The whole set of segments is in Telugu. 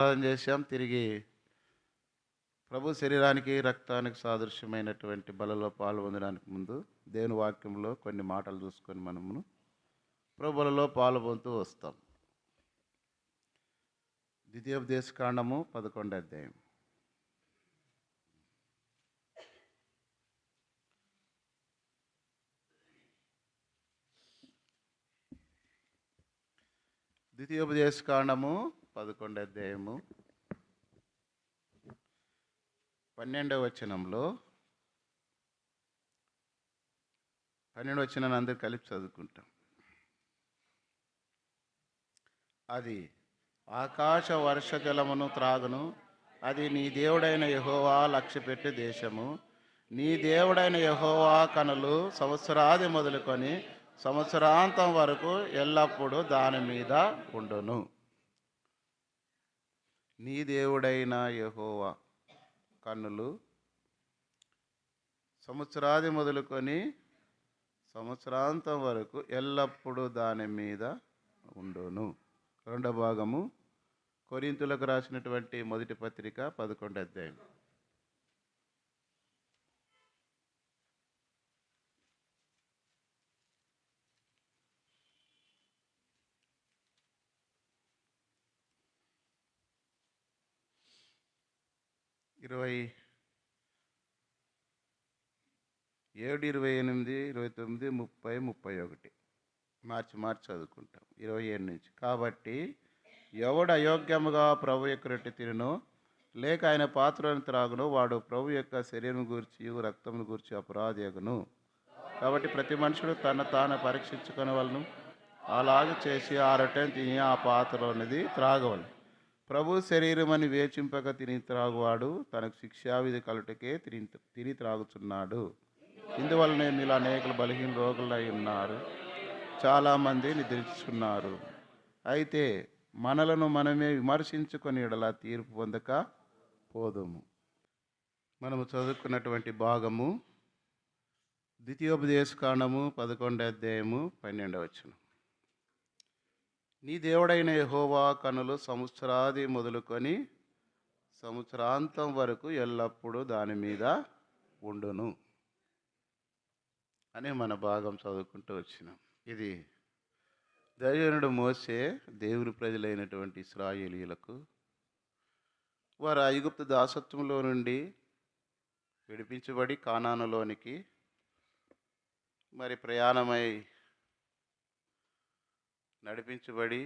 ప్రార్థన చేశాం. తిరిగి ప్రభు శరీరానికి రక్తానికి సాదృశ్యమైనటువంటి బలలో పాల్పొందడానికి ముందు దేవుని వాక్యంలో కొన్ని మాటలు చూసుకొని మనము ప్రభులలో పాల్పొందుతూ వస్తాం. ద్వితీయోపదేశకాండము 11వ అధ్యాయం. ద్వితీయోపదేశకాండము 11వ అధ్యాయము 12వ వచనంలో 12వ వచనాన్ని అందరూ కలిపి చదువుకుంటాం. అది ఆకాశ వర్ష జలమును త్రాగును, అది నీ దేవుడైన యెహోవా లక్ష్యపెట్టే దేశము. నీ దేవుడైన యెహోవా కనులు సంవత్సరాది మొదలుకొని సంవత్సరాంతం వరకు ఎల్లప్పుడూ దాని మీద ఉండును. నీ దేవుడైన యెహోవా కన్నులు సంవత్సరాది మొదలుకొని సంవత్సరాంతం వరకు ఎల్లప్పుడూ దాని మీద ఉండును. రెండో భాగము కొరింథీయులకు రాసినటువంటి మొదటి పత్రిక 11వ అధ్యాయం. ఇరవై 7, 28, 29, 30, 31 మార్చి చదువుకుంటాం. 27 నుంచి. కాబట్టి ఎవడు అయోగ్యముగా ప్రభు యొక్క రొట్టె తినో లేక ఆయన పాత్రను త్రాగునో వాడు ప్రభు యొక్క శరీరం గూర్చి రక్తమును గూర్చి అపరాధియగును. కాబట్టి ప్రతి మనుషుడు తాను పరీక్షించుకొనవలను. అలాగే చేసి ఆ రొట్టెను తిని ఆ పాత్రలోనిది త్రాగవలను. ప్రభు శరీరం అని వేచింపక తిని త్రాగువాడు తనకు శిక్షావిధి కలుటకే తిని త్రాగుచున్నాడు. ఇందువలనే మీలో అనేకులు బలహీన రోగులై ఉన్నారు, చాలామంది నిద్రించుకున్నారు. అయితే మనలను మనమే విమర్శించుకొని ఎడలా తీర్పు పొందక పోదుము. మనము చదువుకున్నటువంటి భాగము ద్వితీయోపదేశకాండము 11వ అధ్యాయము 12వ వచనం. నీ దేవుడైన యెహోవా కనులు సంవత్సరాది మొదలుకొని సంవత్సరాంతం వరకు ఎల్లప్పుడూ దాని మీద ఉండును అని మన భాగం చదువుకుంటూ వచ్చినాం. ఇది దైవజనుడు మోషే దేవుని ప్రజలైనటువంటి ఇశ్రాయేలీయులకు వారు ఐగుప్తు దాసత్వంలో నుండి విడిపించబడి కానానులోనికి మరి ప్రయాణమై నడిపించబడి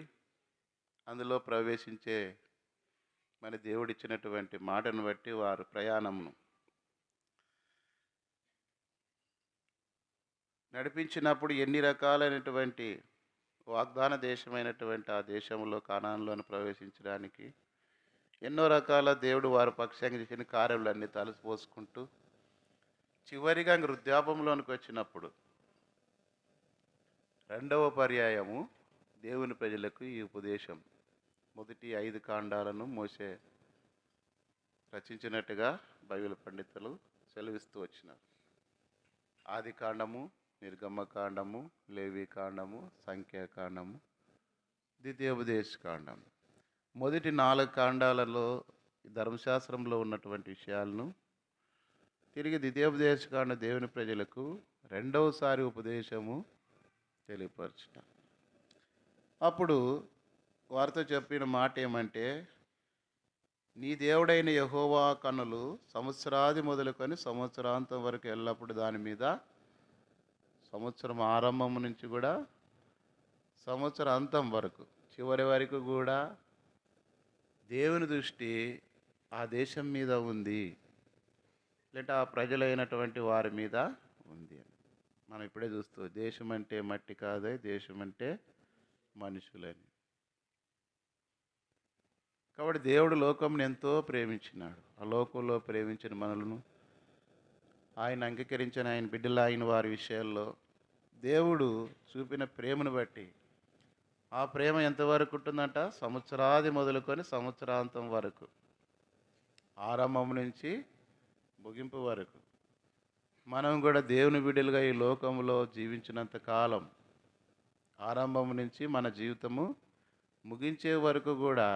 అందులో ప్రవేశించే మరి దేవుడిచ్చినటువంటి మాటను బట్టి వారు ప్రయాణమును నడిపించినప్పుడు ఎన్ని రకాలైనటువంటి వాగ్దాన దేశమైనటువంటి ఆ దేశంలో కానానులోని ప్రవేశించడానికి ఎన్నో రకాల దేవుడు వారి పక్షంగా చేసిన కార్యములన్నీ తలసిపోసుకుంటూ చివరిగా వృద్ధాపంలోనికి వచ్చినప్పుడు రెండవ పర్యాయము దేవుని ప్రజలకు ఈ ఉపదేశం మొదటి 5 కాండాలను మోషే రచించినట్టుగా బైబిల్ పండితులు సెలవిస్తూ వచ్చినారు. ఆది కాండము, నిర్గమకాండము, లేవి కాండము, సంఖ్యాకాండము, ద్వితీయోపదేశకాండము. మొదటి 4 కాండాలలో ధర్మశాస్త్రంలో ఉన్నటువంటి విషయాలను తిరిగి ద్వితీయోపదేశకాండ దేవుని ప్రజలకు రెండవసారి ఉపదేశము తెలియపరచిన. అప్పుడు వారితో చెప్పిన మాట ఏమంటే, నీ దేవుడైన యెహోవా కన్నులు సంవత్సరాది మొదలుకొని సంవత్సరాంతం వరకు ఎల్లప్పుడు దాని మీద, సంవత్సరం ఆరంభం నుంచి కూడా సంవత్సర అంతం వరకు చివరి వరకు కూడా దేవుని దృష్టి ఆ దేశం మీద ఉంది, లేదంటే ఆ ప్రజలైనటువంటి వారి మీద ఉంది అని మనం ఇప్పుడే చూస్తూ, దేశం అంటే మట్టి కాదే, దేశం అంటే మనుషులని. కాబట్టి దేవుడు లోకంను ఎంతో ప్రేమించినాడు. ఆ లోకంలో ప్రేమించిన మనలను ఆయన అంగీకరించిన ఆయన బిడ్డలు అయిన వారి విషయాల్లో దేవుడు చూపిన ప్రేమను బట్టి ఆ ప్రేమ ఎంతవరకు ఉంటుందంట? సంవత్సరాది మొదలుకొని సంవత్సరాంతం వరకు, ఆరంభం నుంచి ముగింపు వరకు. మనం కూడా దేవుని బిడ్డలుగా ఈ లోకంలో జీవించినంత కాలం, ఆరంభం నుంచి మన జీవితము ముగించే వరకు కూడా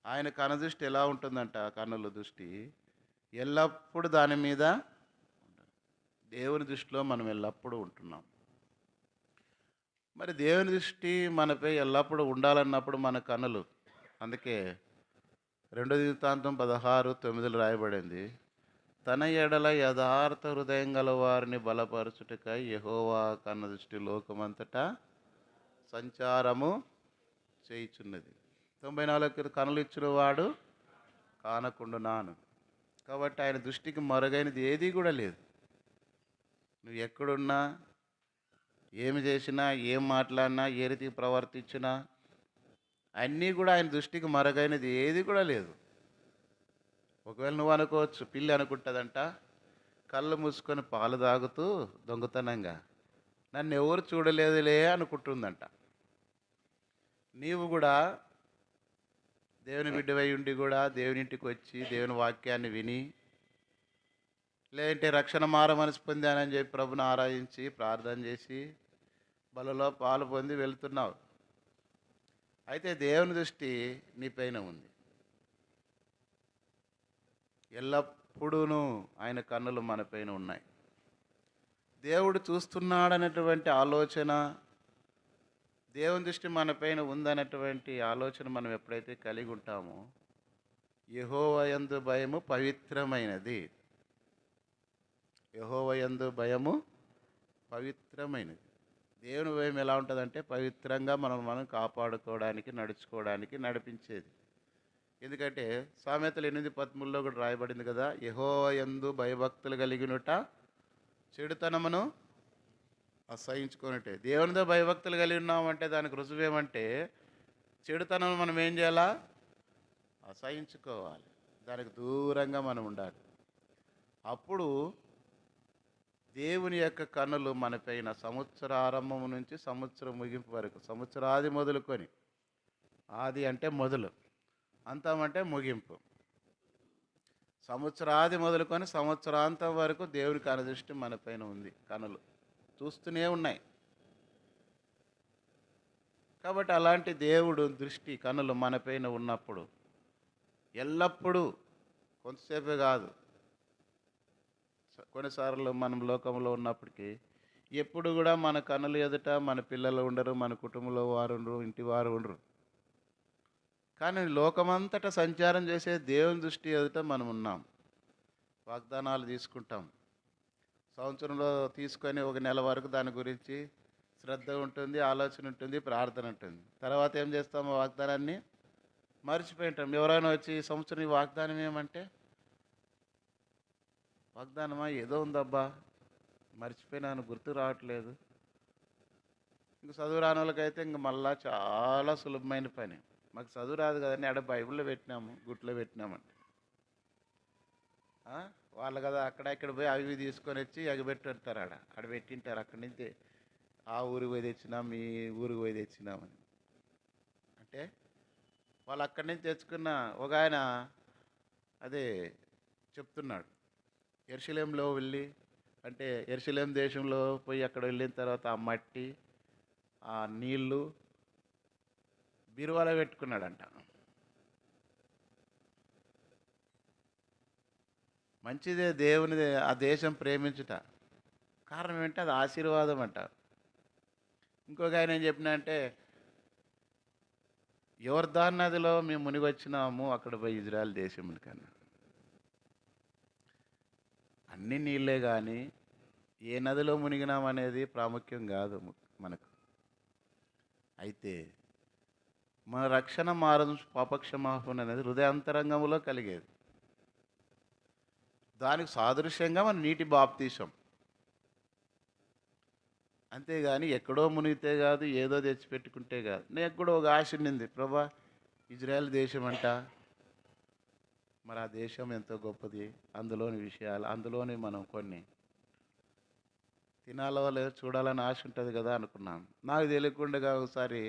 ఆయన కనుదృష్టి ఎలా ఉంటుందంట? కన్నుల దృష్టి ఎల్లప్పుడూ దాని మీద. దేవుని దృష్టిలో మనం ఎల్లప్పుడూ ఉంటున్నాం. మరి దేవుని దృష్టి మనపై ఎల్లప్పుడూ ఉండాలన్నప్పుడు మన కన్నులు, అందుకే 2 దినవృత్తాంతం 16:9 రాయబడింది, తన ఎడల యథార్థ హృదయం గల వారిని బలపరచుటకై యెహోవా కన్న దృష్టి లోకమంతటా సంచారము చేయుచున్నది. 94 కనులు ఇచ్చిన వాడు కానకుండునాను. కాబట్టి ఆయన దృష్టికి మరుగైనది ఏదీ కూడా లేదు. నువ్వు ఎక్కడున్నా, ఏమి చేసినా, ఏం మాట్లాడినా, ఏ రీతికి ప్రవర్తించినా అన్నీ కూడా ఆయన దృష్టికి మరుగైనది ఏది కూడా లేదు. ఒకవేళ నువ్వు అనుకోవచ్చు, పిల్లి అనుకుంటుందంట, కళ్ళు మూసుకొని పాలు తాగుతూ దొంగతనంగా నన్ను ఎవరు చూడలేదులే అనుకుంటుందంట. నీవు కూడా దేవుని బిడ్డవై ఉండి కూడా దేవుని ఇంటికి వచ్చి దేవుని వాక్యాన్ని విని, లేదంటే రక్షణ మార మనసు పొందానని చెప్పి ప్రభుని ఆరాధించి ప్రార్థన చేసి బలలో పాలు పొంది వెళ్తున్నావు. అయితే దేవుని దృష్టి నీపైన ఉంది. ఎల్లప్పుడూ ఆయన కన్నులు మనపైన ఉన్నాయి. దేవుడు చూస్తున్నాడనేటువంటి ఆలోచన, దేవుని దృష్టి మనపైన ఉందన్నటువంటి ఆలోచన మనం ఎప్పుడైతే కలిగి ఉంటామో, యెహోవా యందు భయము పవిత్రమైనది. యెహోవా యందు భయము పవిత్రమైనది. దేవుని భయం ఎలా ఉంటుందంటే పవిత్రంగా మనం కాపాడుకోవడానికి, నడుచుకోవడానికి నడిపించేది. ఎందుకంటే సామెతలు 8:13 కూడా రాయబడింది కదా, యెహోవా యందు భయభక్తులు కలిగినట చెడుతనమును అసహించుకున్నట్టే. దేవునితో భయభక్తులు కలిగి ఉన్నామంటే దానికి రుజువు ఏమంటే చెడుతనం మనం ఏం చేయాలా? అసహించుకోవాలి. దానికి దూరంగా మనం ఉండాలి. అప్పుడు దేవుని యొక్క కన్నులు మనపైన సంవత్సర ఆరంభం నుంచి సంవత్సరం ముగింపు వరకు, సంవత్సరాది మొదలుకొని, ఆది అంటే మొదలు, అంతం అంటే ముగింపు, సంవత్సరాది మొదలుకొని సంవత్సరాంతం వరకు దేవుని కనుదృష్టి మనపైన ఉంది. కనులు చూస్తూనే ఉన్నాయి. కాబట్టి అలాంటి దేవుడు దృష్టి, కనులు మనపైన ఉన్నప్పుడు ఎల్లప్పుడూ, కొంతసేపే కాదు, కొన్నిసార్లు మనం లోకంలో ఉన్నప్పటికీ ఎప్పుడు కూడా మన కన్నుల ఎదుట మన పిల్లలు ఉండరు, మన కుటుంబంలో వారు ఉండరు, ఇంటి వారు ఉండరు. కానీ లోకమంతటా సంచారం చేసే దేవుని దృష్టి ఎదుట మనం ఉన్నాం. వాగ్దానాలు తీసుకుంటాం. సంవత్సరంలో తీసుకొని 1 నెల వరకు దాని గురించి శ్రద్ధ ఉంటుంది, ఆలోచన ఉంటుంది, ప్రార్థన ఉంటుంది. తర్వాత ఏం చేస్తాము? వాగ్దానాన్ని మర్చిపోయింటాం. ఎవరైనా వచ్చి ఈ సంవత్సరం ఈ వాగ్దానం ఏమంటే, వాగ్దానమా ఏదో ఉందబ్బా, మర్చిపోయినాను, గుర్తు రావట్లేదు. ఇంక చదువు రాని వాళ్ళకైతే ఇంక మళ్ళా చాలా సులభమైన పని. మాకు చదువు రాదు కదండి, ఆడ బైబిల్లో పెట్టినాము, గుట్లో పెట్టినామంటే వాళ్ళు కదా అక్కడ ఇక్కడ పోయి అవి తీసుకొని వచ్చి ఎగబెట్టారు. ఆడ పెట్టింటారు. అక్కడి నుంచి ఆ ఊరికి పోయి తెచ్చినాం, ఈ ఊరికి పోయి తెచ్చినామని. అంటే వాళ్ళు అక్కడి నుంచి తెచ్చుకున్న ఒక ఆయన అదే చెప్తున్నాడు. యెరూషలేములో వెళ్ళి, అంటే యెరూషలేం దేశంలో పోయి అక్కడ వెళ్ళిన తర్వాత ఆ మట్టి, ఆ నీళ్ళు బీరువాలో పెట్టుకున్నాడంట. మంచిదే దేవుని ఆ దేశం ప్రేమించుట. కారణం ఏంటి? అది ఆశీర్వాదం అంట. ఇంకొక ఆయన ఏం చెప్పినా అంటే, యోర్దాను నదిలో మేము మునిగి వచ్చినాము అక్కడ పోయి ఇజ్రాయెల్ దేశం కన్నా. అన్ని నీళ్ళే కానీ ఏ నదిలో మునిగినామనేది ప్రాముఖ్యం కాదు మనకు. అయితే మన రక్షణ మారం పాపక్షమాపణ అనేది హృదయాంతరంగంలో కలిగేది. దానికి సాదృశ్యంగా మన నీటి బాప్తీసం. అంతేగాని ఎక్కడో మునిగితే కాదు, ఏదో తెచ్చిపెట్టుకుంటే కాదు. నాకు కూడా ఒక ఆశ ఉండింది, ప్రభా ఇజ్రాయెల్ దేశం అంట, మరి ఆ దేశం ఎంతో గొప్పది, అందులోని విషయాలు, అందులోని మనం కొన్ని తినాలో లేదో చూడాలని ఆశ ఉంటుంది కదా అనుకున్నాను. నాకు తెలియకుండా ఒకసారి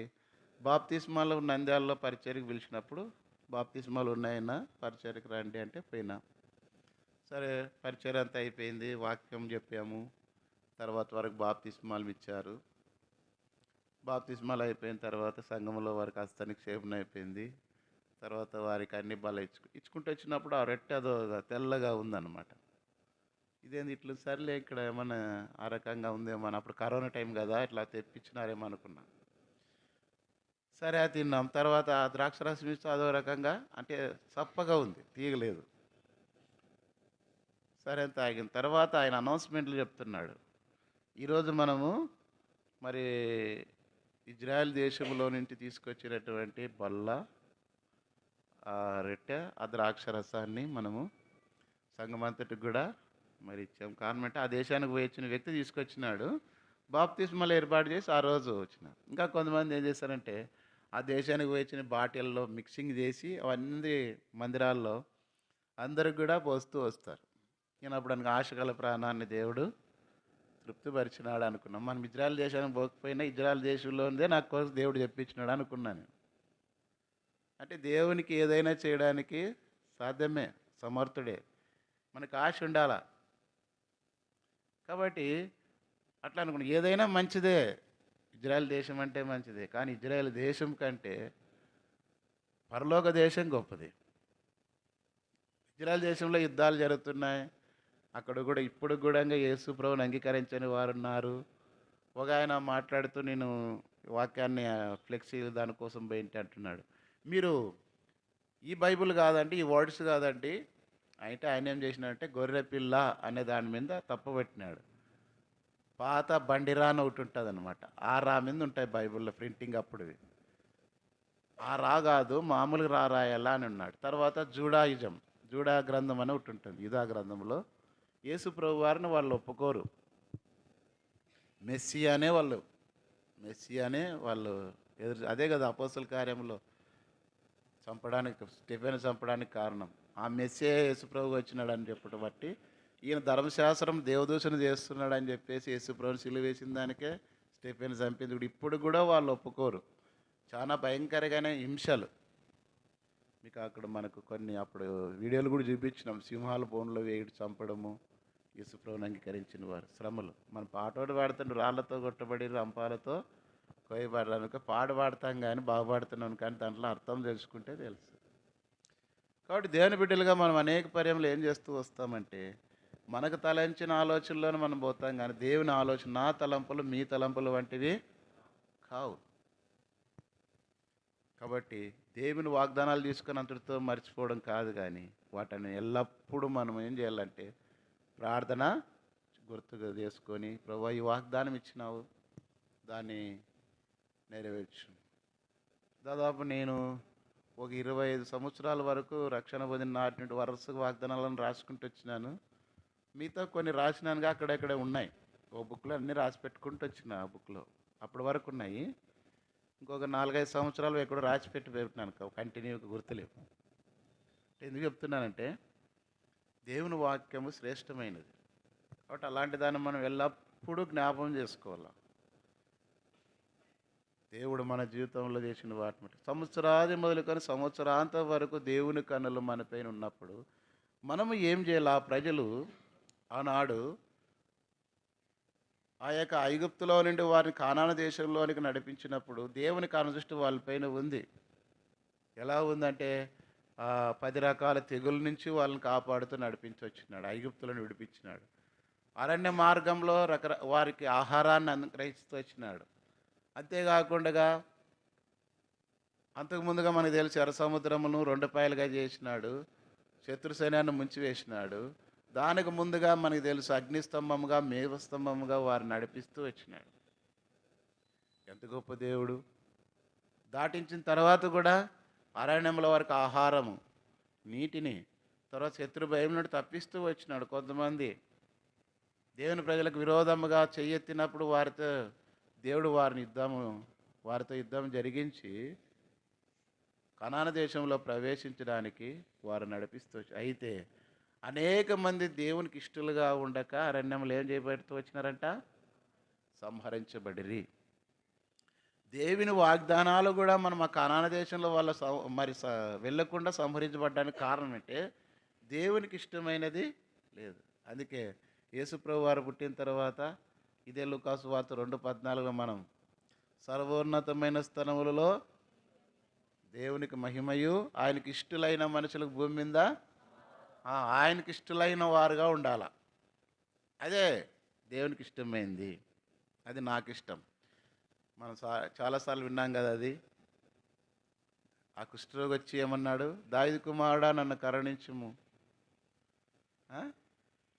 బాప్తిస్మాలు నంద్యాలలో పరిచర్యకు పిలిచినప్పుడు, బాప్తిస్మాలు ఉన్నాయన్నా పరిచర్యకు రండి అంటే పోయినా. సరే పరిచర్య అంతా అయిపోయింది, వాక్యం చెప్పాము, తర్వాత వరకు బాప్తిస్మాలు ఇచ్చారు. బాప్తిస్మాలు అయిపోయిన తర్వాత సంఘంలో వరకు హస్తనిక్షేపణ అయిపోయింది. తర్వాత వారికి అన్ని బల ఇచ్చుకుంటూ వచ్చినప్పుడు ఆ రొట్టె అదో తెల్లగా ఉందన్నమాట. ఇదేంది ఇట్లా, సర్లే ఇక్కడ ఏమన్నా ఆ రకంగా ఉందేమో అని, అప్పుడు కరోనా టైం కదా, ఇట్లా తెప్పించినారేమో అనుకున్నా. సరే అది తిన్నాం. తర్వాత ఆ ద్రాక్ష రసం ఇస్తే అదో రకంగా, అంటే చప్పగా ఉంది, తీయలేదు. సరే అని తాగిన తర్వాత ఆయన అనౌన్స్మెంట్లు చెప్తున్నాడు. ఈరోజు మనము మరి ఇజ్రాయెల్ దేశంలో నుంచి తీసుకొచ్చినటువంటి బల్ల, ఆ రొట్టె, ఆ ద్రాక్ష రసాన్ని మనము సంఘమంతటికి కూడా మరి ఇచ్చాం. కారణం అంటే ఆ దేశానికి పోయి వచ్చిన వ్యక్తి తీసుకొచ్చినాడు, బాప్తిస్మాలు ఏర్పాటు చేసి ఆ రోజు వచ్చినాడు. ఇంకా కొంతమంది ఏం చేశారంటే ఆ దేశానికి పోయి వచ్చిన బాటిల్లో మిక్సింగ్ చేసి అవన్నీ మందిరాల్లో అందరికి కూడా పోస్తూ వస్తారు. నేను అప్పుడు అనగా ఆశగల ప్రాణాన్ని దేవుడు తృప్తిపరిచినాడు అనుకున్నాం. మనం ఇజ్రాయెల్ దేశానికి పోకపోయినా ఇజ్రాయెల్ దేశంలో ఉందే నాకు కోసం దేవుడు చెప్పించినాడు అనుకున్నాను. అంటే దేవునికి ఏదైనా చేయడానికి సాధ్యమే, సమర్థుడే, మనకు ఆశ ఉండాల. కాబట్టి అట్లా అనుకున్నాను. ఏదైనా మంచిదే, ఇజ్రాయెల్ దేశం అంటే మంచిదే, కానీ ఇజ్రాయెల్ దేశం కంటే పరలోక దేశం గొప్పది. ఇజ్రాయెల్ దేశంలో యుద్ధాలు జరుగుతున్నాయి, అక్కడ కూడా ఇప్పుడు కూడా యేసు ప్రభువుని అంగీకరించని వారు ఉన్నారు. ఒక ఆయన మాట్లాడుతూ, నేను వాక్యాన్ని ఫ్లెక్సీ దానికోసం పోయింటి అంటున్నాడు. మీరు ఈ బైబిల్ కాదండి, ఈ వర్డ్స్ కాదండి అయితే ఆయన ఏం చేసినాడంటే గొర్రె పిల్ల అనే దాని మీద తప్పబెట్టినాడు. పాత బండిరా అని ఒకటి ఉంటుంది అనమాట, ఆ రా మీద ఉంటాయి బైబిల్లో ప్రింటింగ్ అప్పుడువి. ఆ రా కాదు, మామూలుగా రా రాయాలా అని ఉన్నాడు. తర్వాత జూడాయిజం, జూడా గ్రంథం అని ఒకటి ఉంటుంది. యూదా గ్రంథంలో యేసు ప్రభు వారిని వాళ్ళు ఒప్పుకోరు. మెస్సియానే వాళ్ళు ఎదురు, అదే కదా అపోస్తల కార్యంలో చంపడానికి, స్టెఫెన్ చంపడానికి కారణం ఆ మెస్సియా యేసుప్రభు వచ్చినాడు అని చెప్పడం బట్టి, ఈయన ధర్మశాస్త్రం దేవదూషణ చేస్తున్నాడు అని చెప్పేసి యేసుప్రభుని సిలువ వేసిన దానికే స్టెఫెన్ చంపింది. ఇప్పుడు కూడా వాళ్ళు ఒప్పుకోరు. చాలా భయంకరమైన హింసలు. మీకు అక్కడ మనకు కొన్ని అప్పుడు వీడియోలు కూడా చూపించినాం, సింహాల బోన్లో వేడి చంపడము, యేసుప్రభుని అంగీకరించిన వారు శ్రమలు. మన పాటోడు పాడుతుంటే రాళ్లతో కొట్టబడి రంపాలతో కోయబడడానికి పాట పాడతాం కానీ బాగుపడుతున్నాం, కానీ దాంట్లో అర్థం తెలుసుకుంటే తెలుసు. కాబట్టి దేవుని బిడ్డలుగా మనం అనేక పర్యంలో ఏం చేస్తూ వస్తామంటే మనకు తలంచిన ఆలోచనలోనే మనం పోతాం, కానీ దేవుని ఆలోచన, నా తలంపులు మీ తలంపులు వంటివి కావు. కాబట్టి దేవుని వాగ్దానాలు తీసుకుని అంతటితో మర్చిపోవడం కాదు, కానీ వాటిని ఎల్లప్పుడూ మనం ఏం చేయాలంటే ప్రార్థన గుర్తుగా చేసుకొని, ప్రభువా ఈ వాగ్దానం ఇచ్చినావు, దాన్ని నెరవేర్చు. దాదాపు నేను ఒక 25 సంవత్సరాల వరకు రక్షణ పొందిన నాటి నుండి వరుసగా వాగ్దానాలను రాసుకుంటూ వచ్చినాను. మిగతా కొన్ని రాసినానుగా అక్కడెక్కడ ఉన్నాయి, ఓ బుక్లో అన్నీ రాసి పెట్టుకుంటూ వచ్చిన, ఆ బుక్లో అప్పటి వరకు ఉన్నాయి. ఇంకొక 4-5 సంవత్సరాలు ఎక్కడో రాసి పెట్టి పెట్టినాను, కంటిన్యూగా గుర్తులేవు. ఎందుకు చెప్తున్నానంటే దేవుని వాక్యము శ్రేష్టమైనది. కాబట్టి అలాంటి దాన్ని మనం ఎల్లప్పుడూ జ్ఞాపకం చేసుకోవాలి. దేవుడు మన జీవితంలో చేసిన వాటిని సంవత్సరాది మొదలుకొని సంవత్సరాంతం వరకు దేవుని కన్నులు మన పైన ఉన్నప్పుడు మనము ఏం చేయాలి? ఆ ప్రజలు ఆనాడు ఆ యొక్క ఐగుప్తులో నుండి వారిని కానాను దేశంలోనికి నడిపించినప్పుడు దేవుని కనుదృష్టి వాళ్ళపైన ఉంది. ఎలా ఉందంటే 10 రకాల తెగుల నుంచి వాళ్ళని కాపాడుతూ నడిపించి వచ్చినాడు, ఐగుప్తులను విడిపించినాడు. అరణ్య మార్గంలో వారికి ఆహారాన్ని అనుగ్రహిస్తూ వచ్చినాడు. అంతేకాకుండా అంతకుముందుగా మనకు తెలిసి ఎర్ర సముద్రమును 2 పాయలుగా చేసినాడు, శత్రు సైన్యాన్ని ముంచివేసినాడు. దానికి ముందుగా మనకు తెలుసు అగ్నిస్తంభముగా, మేఘస్తంభముగా వారు నడిపిస్తూ వచ్చినాడు. ఎంత గొప్ప దేవుడు! దాటించిన తర్వాత కూడా అరణ్యంలో వారికి ఆహారము, నీటిని, తర్వాత శత్రు భయం నుండి తప్పిస్తూ వచ్చినాడు. కొంతమంది దేవుని ప్రజలకు విరోధముగా చెయ్యెత్తినప్పుడు దేవుడు వారితో యుద్ధం జరిగించి కనాను దేశంలో ప్రవేశించడానికి వారు నడిపిస్తూ అయితే అనేక మంది దేవునికి ఇష్టలుగా ఉండక అరణ్యంలో ఏం చేయబడుతూ వచ్చినారంట? సంహరించబడిరి. దేవుని వాగ్దానాలు కూడా మనం ఆ కనాను దేశంలో వాళ్ళ వెళ్ళకుండా సంహరించబడ్డానికి కారణం అంటే దేవునికి ఇష్టమైనది లేదు. అందుకే యేసుప్రభు వారు పుట్టిన తర్వాత ఇదే లూకాసు వార్త 2:14 మనం సర్వోన్నతమైన స్థలములలో దేవునికి మహిమయు ఆయనకి ఇష్టలైన మనుషులకు భూమి మీద ఆయనకి ఇష్టలైన వారుగా ఉండాల. అదే దేవునికి ఇష్టమైంది, అది నాకు ఇష్టం. మనం చాలాసార్లు విన్నాం కదా అది. ఆ కుష్ఠరోగి వచ్చి ఏమన్నాడు? దావీదు కుమారుడా నన్ను కరుణించుము.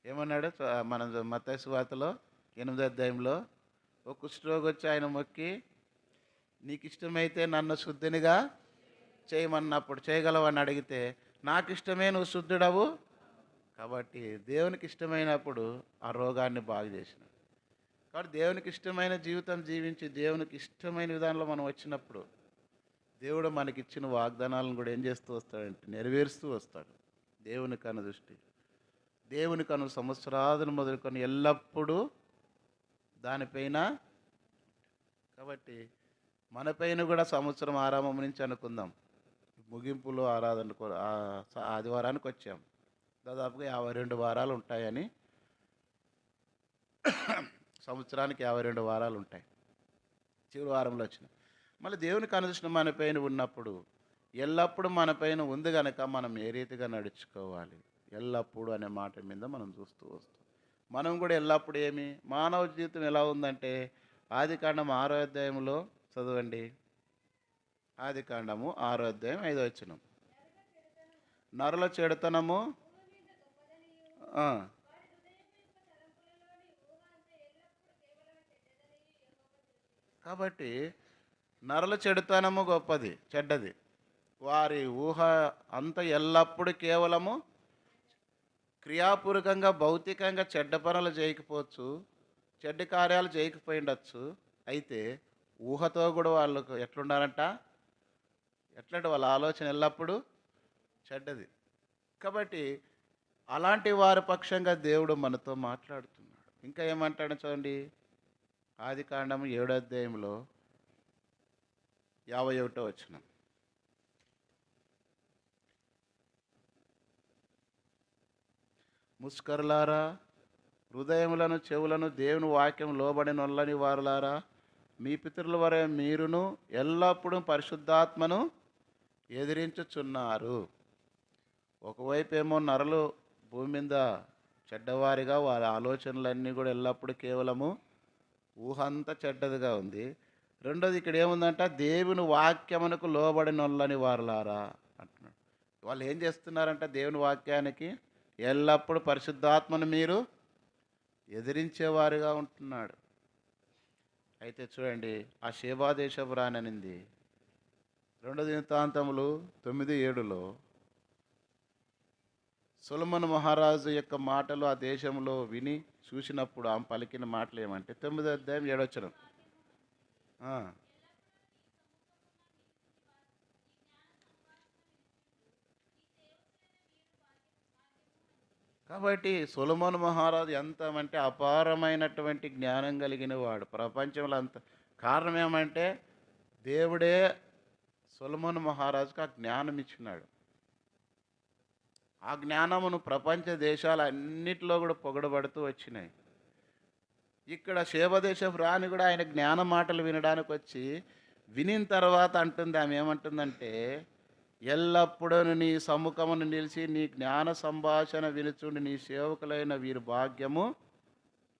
ఏమన్నాడు? మన మత్తయి సువార్తలో 8వ అధ్యాయంలో ఒక కుష్ఠరోగి వచ్చి ఆయన మొక్కి, నీకు ఇష్టమైతే నన్ను శుద్ధినిగా చేయమన్నప్పుడు చేయగలవని అడిగితే, నాకు ఇష్టమే, నువ్వు శుద్ధుడవు. కాబట్టి దేవునికి ఇష్టమైనప్పుడు ఆ రోగాన్ని బాగు చేసినాడు. కాబట్టి దేవునికి ఇష్టమైన జీవితం జీవించి దేవునికి ఇష్టమైన విధానంలో మనం వచ్చినప్పుడు దేవుడు మనకిచ్చిన వాగ్దానాలను కూడా ఏం చేస్తూ వస్తాడంటే నెరవేరుస్తూ వస్తాడు. దేవుని కన్న దృష్టి, దేవుని కను సంవత్సరాదులు మొదలుకొని ఎల్లప్పుడూ దానిపైన. కాబట్టి మనపైన కూడా సంవత్సరం ఆరంభం నుంచి అనుకుందాం, ముగింపులో ఆరాధనకు ఆదివారానికి వచ్చాం. దాదాపుగా 52 వారాలు ఉంటాయని, సంవత్సరానికి 52 వారాలు ఉంటాయి. చివరి వారంలో వచ్చిన మళ్ళీ దేవునికి అనుదృష్టి మన పైన ఉన్నప్పుడు ఎల్లప్పుడూ మన పైన ఉంది కనుక మనం ఏ రీతిగా నడుచుకోవాలి, ఎల్లప్పుడూ అనే మాట మీద మనం చూస్తూ వస్తాం. మనం కూడా ఎల్లప్పుడు ఏమి మానవ జీవితం ఎలా ఉందంటే, ఆదికాండం 6వ అధ్యాయంలో చదవండి. ఆదికాండము 6వ అధ్యాయం 5వ వచనం. నరుల చెడుతనము కాబట్టి నరుల చెడుతనము గొప్పది, చెడ్డది. వారి ఊహ అంత ఎల్లప్పుడూ కేవలము క్రియాపూర్వకంగా భౌతికంగా చెడ్డ పనులు చేయకపోవచ్చు, చెడ్డ కార్యాలు చేయకపోయిండొచ్చు. అయితే ఊహతో కూడా వాళ్ళకు ఎట్లుండాలంట, ఎట్లంటే వాళ్ళ ఆలోచన ఎల్లప్పుడూ చెడ్డది. కాబట్టి అలాంటి వారి పక్షంగా దేవుడు మనతో మాట్లాడుతున్నాడు. ఇంకా ఏమంటాడు చూడండి, ఆదికాండము 7వ అధ్యాయంలో 51వ వచనం. ముష్కరులారా, హృదయములను చెవులను దేవుని వాక్యం లోబడి నొల్లని వారులారా, మీ పితరుల వరే మీరును ఎల్లప్పుడూ పరిశుద్ధాత్మను ఎదిరించుచున్నారు. ఒకవైపు ఏమో నరులు భూమి మీద చెడ్డవారిగా, వారి ఆలోచనలన్నీ కూడా ఎల్లప్పుడూ కేవలము ఊహ అంతా చెడ్డదిగా ఉంది. రెండోది ఇక్కడ ఏముందంట, దేవుని వాక్యమునకు లోబడి నొల్లని వారులారా అంటున్నాడు. వాళ్ళు ఏం చేస్తున్నారంట, దేవుని వాక్యానికి ఎల్లప్పుడూ పరిశుద్ధాత్మను మీరు ఎదిరించేవారుగా ఉంటున్నాడు. అయితే చూడండి, ఆ షేబా దేశపు రాణి అనింది 2 దినవృత్తాంతములు 9:7లో సొలొమోను మహారాజు యొక్క మాటలు ఆ దేశంలో విని చూసినప్పుడు ఆమె పలికిన మాటలు ఏమంటే 9వ అధ్యాయం 7వ వచనం. కాబట్టి సొలొమోను మహారాజు ఎంత అంటే అపారమైనటువంటి జ్ఞానం కలిగిన వాడు, ప్రపంచంలో అంత. కారణం ఏమంటే దేవుడే సొలొమోను మహారాజుకు ఆ జ్ఞానం ఇచ్చినాడు. ఆ జ్ఞానమును ప్రపంచ దేశాలన్నిటిలో కూడా పొగడబడుతూ వచ్చినాయి. ఇక్కడ శేబదేశపు రాణి కూడా ఆయన జ్ఞాన మాటలు వినడానికి వచ్చి వినిన తర్వాత అంటుంది, ఆమె ఏమంటుందంటే, ఎల్లప్పుడూ నీ సముఖమును నిలిచి నీ జ్ఞాన సంభాషణ వినుచుండి నీ సేవకులైన వీరి భాగ్యము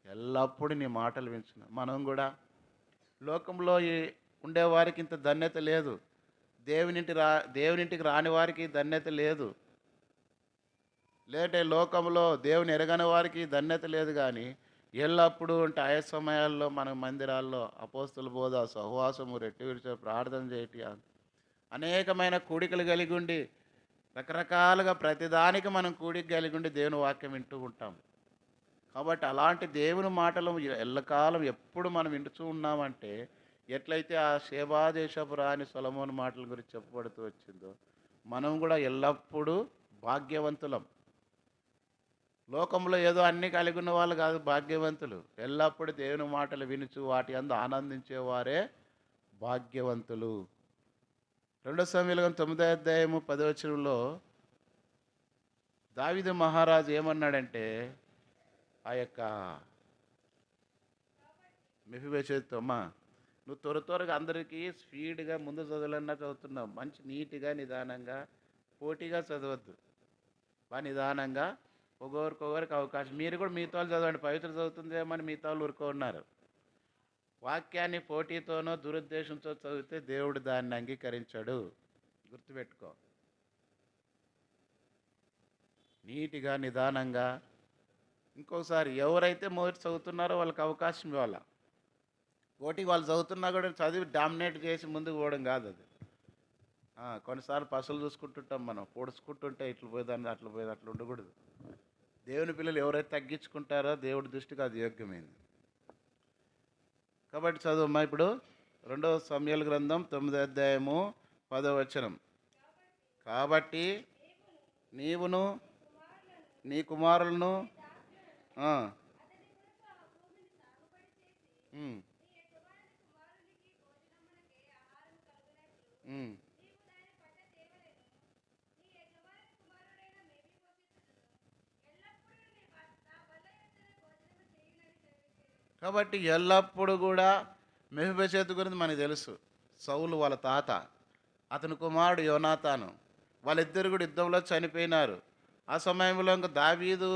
ఎల్లప్పుడూ నీ మాటలు వినుచున్నాం. మనం కూడా లోకంలో ఉండేవారికి ఇంత ధన్యత లేదు, దేవునింటికి రాని వారికి ధన్యత లేదు, లేదంటే లోకంలో దేవుని ఎరగని వారికి ధన్యత లేదు. కానీ ఎల్లప్పుడూ అంటే ఆయా సమయాల్లో మన మందిరాల్లో అపోస్తుల బోధ, సహవాసము, రెట్టి విడిచే ప్రార్థన చేయటి, అనేకమైన కూడికలు కలిగి ఉండి రకరకాలుగా ప్రతిదానికి మనం కూడిక కలిగి ఉండి దేవుని వాక్యం వింటూ ఉంటాం. కాబట్టి అలాంటి దేవుని మాటలు ఎల్లకాలం ఎప్పుడు మనం వింటూ ఉన్నామంటే, ఎట్లయితే ఆ షేబా దేశపు రాణి సొలొమోను మాటల గురించి చెప్పబడుతూ వచ్చిందో, మనం కూడా ఎల్లప్పుడూ భాగ్యవంతులం. లోకంలో ఏదో అన్నీ కలిగి ఉన్న వాళ్ళు కాదు భాగ్యవంతులు, ఎల్లప్పుడూ దేవుని మాటలు వినుచు వాటి అందు ఆనందించేవారే భాగ్యవంతులు. 2 సమూయేలు 9వ అధ్యాయము 10వ వచనంలో దావీదు మహారాజు ఏమన్నాడంటే, ఆ యొక్క మెఫీబోషెతు, అమ్మా నువ్వు త్వరగా అందరికీ స్పీడ్గా ముందు చదవాలన్నా చదువుతున్నావు. మంచి నీట్గా నిదానంగా పోటీగా చదవద్దు. బాగా నిదానంగా ఒకరికి అవకాశం. మీరు కూడా మిగతా వాళ్ళు చదవండి. పవిత్ర చదువుతుందేమో అని మిగతా వాళ్ళు ఊరుకో ఉన్నారు. వాక్యాన్ని పోటీతోనో దురుద్దేశంతో చదివితే దేవుడు దాన్ని అంగీకరించాడు. గుర్తుపెట్టుకో. నీట్గా నిదానంగా. ఇంకోసారి ఎవరైతే మొదటి చదువుతున్నారో వాళ్ళకి అవకాశం ఇవ్వాలి. పోటీకి వాళ్ళు చదువుతున్నా కూడా చదివి డామినేట్ చేసి ముందుకు పోవడం కాదు అది. కొన్నిసార్లు పసలు చూసుకుంటుంటాం మనం, పొడుచుకుంటుంటే ఇట్లా పోయేదాన్ని అట్లా పోయేది, అట్లా ఉండకూడదు. దేవుని పిల్లలు ఎవరైతే తగ్గించుకుంటారో దేవుడి దృష్టికి అది యోగ్యమైంది. కాబట్టి చదువమ్మా ఇప్పుడు 2 సమూయేలు గ్రంథం 9వ అధ్యాయము 10వ వచనం. కాబట్టి నీవును నీ కుమారులను కాబట్టి ఎల్లప్పుడూ కూడా మెఫీబోషెతు గురించి మనకు తెలుసు. సౌలు వాళ్ళ తాత, అతని కుమారుడు యోనాతాను, వాళ్ళిద్దరు కూడా యుద్ధంలో చనిపోయినారు. ఆ సమయంలో ఇంకా దావీదు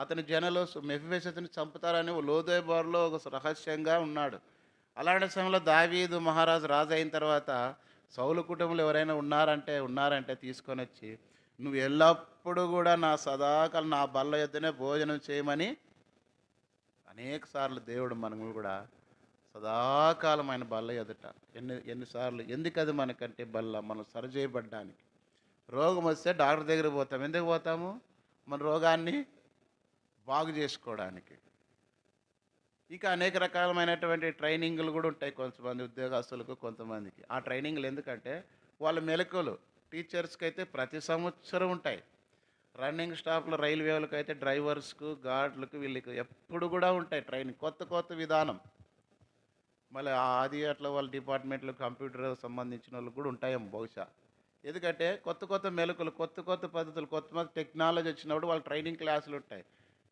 అతని జనలు మెఫీబోషెతుని చంపుతారని లోదెబారులో ఒక రహస్యంగా ఉన్నాడు. అలాంటి సమయంలో దావీదు మహారాజు రాజు అయిన తర్వాత సౌలు కుటుంబంలో ఎవరైనా ఉన్నారంటే తీసుకొని వచ్చి, నువ్వు ఎల్లప్పుడూ కూడా నా సదాకాలం నా బల్ల యొద్దనే భోజనం చేయమని అనేక సార్లు దేవుడు మనము కూడా సదాకాలం ఆయన బల్ల ఎదుట ఎన్నిసార్లు. ఎందుకు అది మనకంటే బల్ల మనం సరిచేయబడ్డానికి. రోగం వస్తే డాక్టర్ దగ్గరికి పోతాం. ఎందుకు పోతాము? మన రోగాన్ని బాగు చేసుకోవడానికి. ఇక అనేక రకాలమైనటువంటి ట్రైనింగ్లు కూడా ఉంటాయి కొంతమంది ఉద్యోగస్తులకు, కొంతమందికి. ఆ ట్రైనింగ్లు ఎందుకంటే వాళ్ళ మెలకువలు. టీచర్స్కి అయితే ప్రతి సంవత్సరం ఉంటాయి. రన్నింగ్ స్టాఫ్లో రైల్వేలకు అయితే డ్రైవర్స్కు, గార్డులకు, వీళ్ళకి ఎప్పుడు కూడా ఉంటాయి ట్రైనింగ్. కొత్త విధానం. మళ్ళీ అది అట్లా వాళ్ళ డిపార్ట్మెంట్లో కంప్యూటర్ సంబంధించిన వాళ్ళకి కూడా ఉంటాయేమో బహుశా. ఎందుకంటే కొత్త మెలకులు, కొత్త పద్ధతులు, కొత్త టెక్నాలజీ వచ్చినప్పుడు వాళ్ళ ట్రైనింగ్ క్లాసులు ఉంటాయి.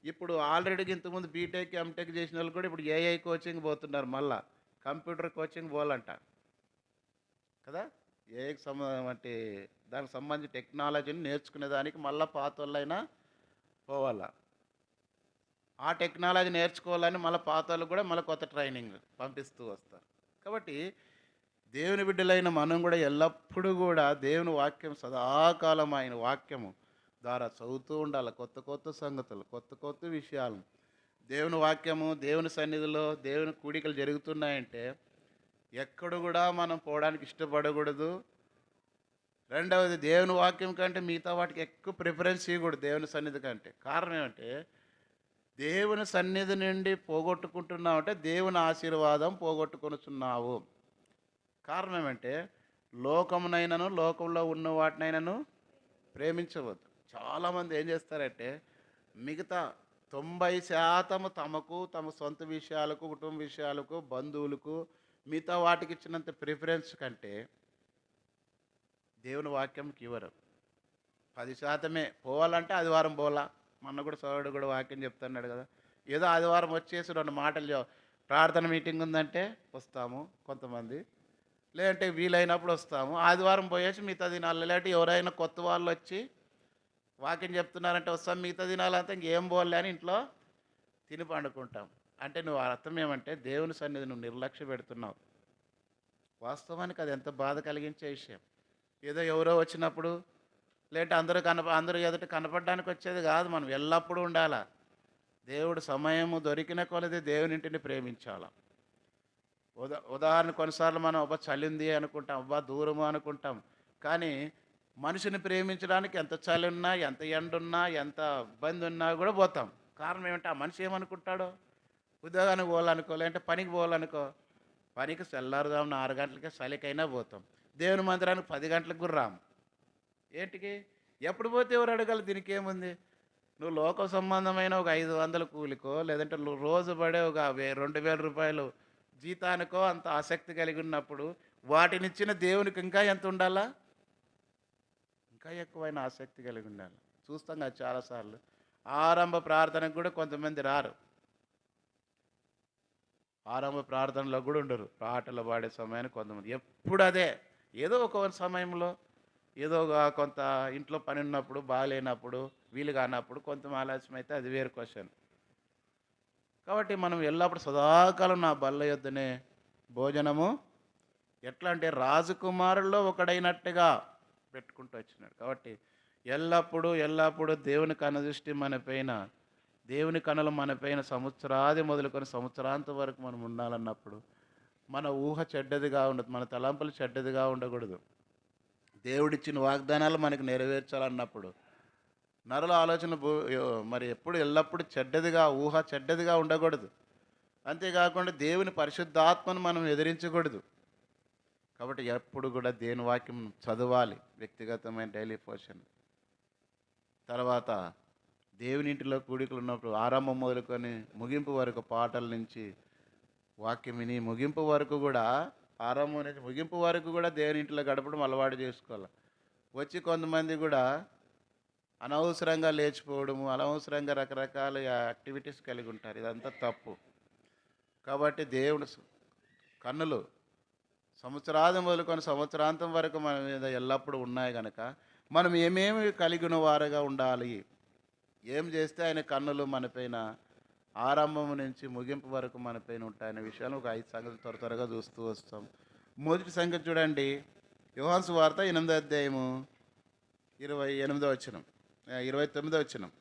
ఇప్పుడు ఆల్రెడీ ఇంతకుముందు బీటెక్, ఎంటెక్ చేసిన వాళ్ళు కూడా ఇప్పుడు ఏఐ కోచింగ్ పోతున్నారు. మళ్ళా కంప్యూటర్ కోచింగ్ పోవాలంట కదా. ఏఐకి అంటే దానికి సంబంధించి టెక్నాలజీని నేర్చుకునే దానికి మళ్ళీ పాత వాళ్ళైనా పోవాలా. ఆ టెక్నాలజీ నేర్చుకోవాలని మళ్ళీ పాత వాళ్ళు కూడా మళ్ళీ కొత్త ట్రైనింగ్ పంపిస్తూ వస్తారు. కాబట్టి దేవుని బిడ్డలైన మనం కూడా ఎల్లప్పుడూ కూడా దేవుని వాక్యం సదాకాలం ఆయన వాక్యము ద్వారా చదువుతూ ఉండాలి. కొత్త సంగతులు, కొత్త విషయాలు. దేవుని వాక్యము, దేవుని సన్నిధిలో దేవుని కూడికలు జరుగుతున్నాయంటే ఎక్కడ కూడా మనం పోవడానికి ఇష్టపడకూడదు. రెండవది, దేవుని వాక్యం కంటే మిగతా వాటికి ఎక్కువ ప్రిఫరెన్స్ ఇవ్వకూడదు దేవుని సన్నిధి కంటే. కారణం ఏమంటే దేవుని సన్నిధి నుండి పోగొట్టుకుంటున్నావు అంటే దేవుని ఆశీర్వాదం పోగొట్టుకొనుచున్నావు. కారణం ఏమంటే లోకమునైనను లోకంలో ఉన్న వాటినైనాను ప్రేమించవద్దు. చాలామంది ఏం చేస్తారంటే మిగతా 90% తమకు, తమ సొంత విషయాలకు, కుటుంబ విషయాలకు, బంధువులకు, మిగతా వాటికి ఇచ్చినంత ప్రిఫరెన్స్ కంటే దేవుని వాక్యంకి ఇవ్వరు. 10% పోవాలంటే ఆదివారం పోలా. మొన్న కూడా సోదరుడు కూడా వాక్యం చెప్తున్నాడు కదా. ఏదో ఆదివారం వచ్చేసి 2 మాటలు ప్రార్థన మీటింగ్ ఉందంటే వస్తాము కొంతమంది, లేదంటే వీలైనప్పుడు వస్తాము. ఆదివారం పోయేసి మిగతా దినాలు, లేదంటే ఎవరైనా కొత్త వాళ్ళు వచ్చి వాక్యం చెప్తున్నారంటే వస్తాం. మిగతా దినాలంతా ఇంకేం పోలే అని ఇంట్లో తిని పండుకుంటాం. అంటే నువ్వు అర్థం ఏమంటే దేవుని సన్నిధి నువ్వు నిర్లక్ష్య పెడుతున్నావు. వాస్తవానికి అది ఎంత బాధ కలిగించే విషయం. ఏదో ఎవరో వచ్చినప్పుడు, లేదంటే అందరూ ఎదుట కనపడడానికి వచ్చేది కాదు. మనం ఎల్లప్పుడూ ఉండాలా. దేవుడు సమయము దొరికిన కొలది దేవునింటిని ప్రేమించాలి. ఉదాహరణ కొన్నిసార్లు మనం అబ్బా చలింది అనుకుంటాం, అబ్బా దూరము అనుకుంటాం. కానీ మనిషిని ప్రేమించడానికి ఎంత చలి ఉన్నా, ఎంత ఎండ ఉన్నా, ఎంత ఇబ్బంది ఉన్నా కూడా పోతాం. కారణం ఏమంటే ఆ మనిషి ఏమనుకుంటాడో. ఉద్యోగానికి పోవాలనుకో, లేదంటే పనికి పోవాలనుకో, పనికి తెల్లారుదామున 6 గంటలకే చలికైనా పోతాం. దేవుని మందిరానికి 10 గంటలకు కూడా రాము. ఏంటికి? ఎప్పుడు పోతే ఎవరు అడగాలి? దీనికి ఏముంది? నువ్వు లోక సంబంధమైన ఒక 500 కూలికో, లేదంటే రోజు పడే ఒక 2,000 రూపాయలు జీతానికో అంత ఆసక్తి కలిగి ఉన్నప్పుడు వాటినిచ్చిన దేవునికి ఇంకా ఎంత ఉండాలా? ఇంకా ఎక్కువైన ఆసక్తి కలిగి ఉండాలి. చూస్తాం కదా చాలాసార్లు. ఆరంభ ప్రార్థనకు కూడా కొంతమంది రారు. ఆరంభ ప్రార్థనలో కూడా ఉండరు. పాటలు పాడే సమయానికి కొంతమంది ఎప్పుడు అదే. ఏదో ఒక సమయంలో ఏదో కొంత ఇంట్లో పని ఉన్నప్పుడు, బాగాలేనప్పుడు, వీలు కానప్పుడు కొంత ఆలస్యం అయితే అది వేరే క్వశ్చన్. కాబట్టి మనం ఎల్లప్పుడు సదాకాలం నా బల్ల యొద్దనే భోజనము ఎట్లా అంటే రాజకుమారుల్లో ఒకడైనట్టుగా పెట్టుకుంటూ వచ్చినాడు. కాబట్టి ఎల్లప్పుడూ దేవుని కనుదృష్టి మన పైన, దేవుని కనులు మన పైన సంవత్సరాది మొదలుకొని సంవత్సరాంతం వరకు మనం ఉండాలన్నప్పుడు మన ఊహ చెడ్డదిగా ఉండదు, మన తలంపులు చెడ్డదిగా ఉండకూడదు. దేవుడిచ్చిన వాగ్దానాలు మనకు నెరవేర్చాలన్నప్పుడు నరుల ఆలోచన మరి ఎప్పుడు ఎల్లప్పుడూ చెడ్డదిగా, ఊహ చెడ్డదిగా ఉండకూడదు. అంతేకాకుండా దేవుని పరిశుద్ధాత్మను మనం ఎదిరించకూడదు. కాబట్టి ఎప్పుడు కూడా దేవుని వాక్యం చదవాలి, వ్యక్తిగతమైన డైలీ పోషన్. తర్వాత దేవుని ఇంటిలో కూడికలు ఉన్నప్పుడు ఆరంభం మొదలుకొని ముగింపు వరకు పాటల నుంచి వాక్యం విని ముగింపు వరకు కూడా, ఆరంభం నుంచి ముగింపు వరకు కూడా దేవుని ఇంటిలో గడపడం అలవాటు చేసుకోవాలి. వచ్చి కొంతమంది కూడా అనవసరంగా లేచిపోవడము, అనవసరంగా రకరకాల యాక్టివిటీస్ కలిగి ఉంటారు. ఇదంతా తప్పు. కాబట్టి దేవుడు కన్నులు సంవత్సరాది మొదలుకొని సంవత్సరాంతం వరకు మన మీద ఎల్లప్పుడూ ఉన్నాయి కనుక మనం ఏమేమి కలిగిన వారుగా ఉండాలి, ఏం చేస్తే ఆయన కన్నులు మనపైన ఆరంభం నుంచి ముగింపు వరకు మనపైన ఉంటాయనే విషయాలు ఒక 5 సంగతులు త్వరగా చూస్తూ వస్తాం. మొదటి సంగతి చూడండి, యోహాను సువార్త 8వ అధ్యాయము 28వ వచనం, 29వ వచనం.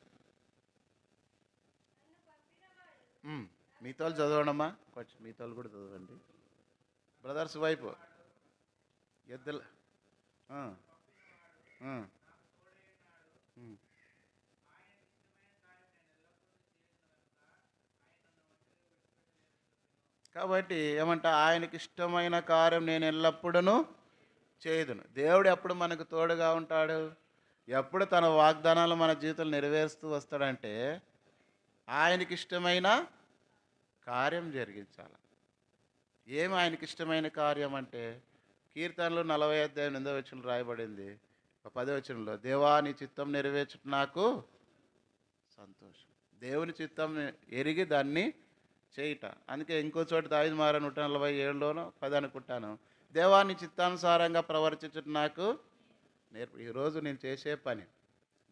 మీతో చదవడమ్మా, కొంచెం మీతో కూడా చదవండి బ్రదర్స్ వైపు ఎద్దుల. కాబట్టి ఏమంట, ఆయనకి ఇష్టమైన కార్యం నేను ఎల్లప్పుడూ చేయదును. దేవుడు ఎప్పుడు మనకు తోడుగా ఉంటాడు, ఎప్పుడు తన వాగ్దానాలు మన జీవితంలో నెరవేరుస్తూ వస్తాడంటే ఆయనకి ఇష్టమైన కార్యం జరిగించాలి. ఏమి ఆయనకి ఇష్టమైన కార్యం అంటే, కీర్తనలు 40వ అధ్యాయం 8వ వచనం రాయబడింది. 10వ వచనంలో, దేవా నీ చిత్తం నెరవేర్చుట నాకు సంతోషం. దేవుని చిత్తం ఎరిగి దాన్ని చేయుట. అందుకే ఇంకో చోట దావీదు మహారాజు 147లోనో 10 అనుకుంటాను, దేవా నీ చిత్తానుసారంగా ప్రవర్తించుట నాకు నేర్పు. ఈరోజు నేను చేసే పని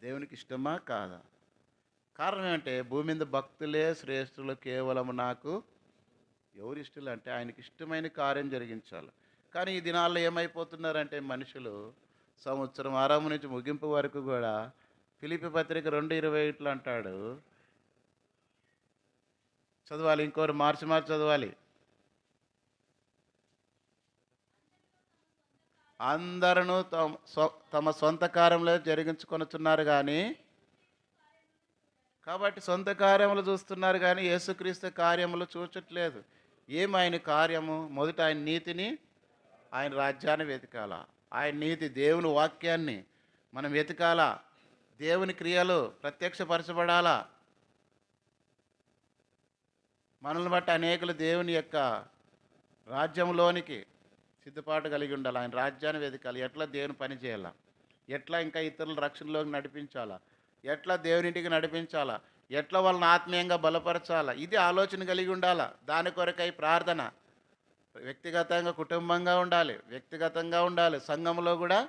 దేవునికి ఇష్టమా కాదా? కారణం ఏమంటే, భూమి మీద భక్తులే శ్రేష్ఠులు, కేవలం నాకు ఎవరు ఇష్టలు అంటే ఆయనకి ఇష్టమైన కార్యం జరిగించాలి. కానీ ఈ దినాల్లో ఏమైపోతున్నారంటే మనుషులు సంవత్సరం ఆరంభం నుంచి ముగింపు వరకు కూడా, ఫిలిప్పీ పత్రిక 2:21 అంటాడు, చదవాలి, ఇంకోరు మార్చి చదవాలి. అందరూ తమ సొంత కార్యంలో జరిగించుకొనుచున్నారు కానీ, కాబట్టి సొంత కార్యములు చూస్తున్నారు కానీ యేసుక్రీస్తు కార్యములు చూచట్లేదు. ఏమి ఆయన కార్యము? మొదట ఆయన నీతిని, ఆయన రాజ్యాన్ని వెతకాల. ఆయన నీతి, దేవుని వాక్యాన్ని మనం వెతకాలా, దేవుని క్రియలు ప్రత్యక్షపరచబడాలా. మనల్ని బట్టి అనేకులు దేవుని యొక్క రాజ్యంలోనికి సిద్ధపాటు కలిగి ఉండాలి. ఆయన రాజ్యాన్ని వెతకాలి. ఎట్లా దేవుని పని చేయాలా, ఎట్లా ఇంకా ఇతరుల రక్షణలోకి నడిపించాలా, ఎట్లా దేవునింటికి నడిపించాలా, ఎట్లా వాళ్ళని ఆత్మీయంగా బలపరచాలా, ఇది ఆలోచన కలిగి ఉండాలా. దాని కొరకై ప్రార్థన వ్యక్తిగతంగా, కుటుంబంగా ఉండాలి, వ్యక్తిగతంగా ఉండాలి, సంఘంలో కూడా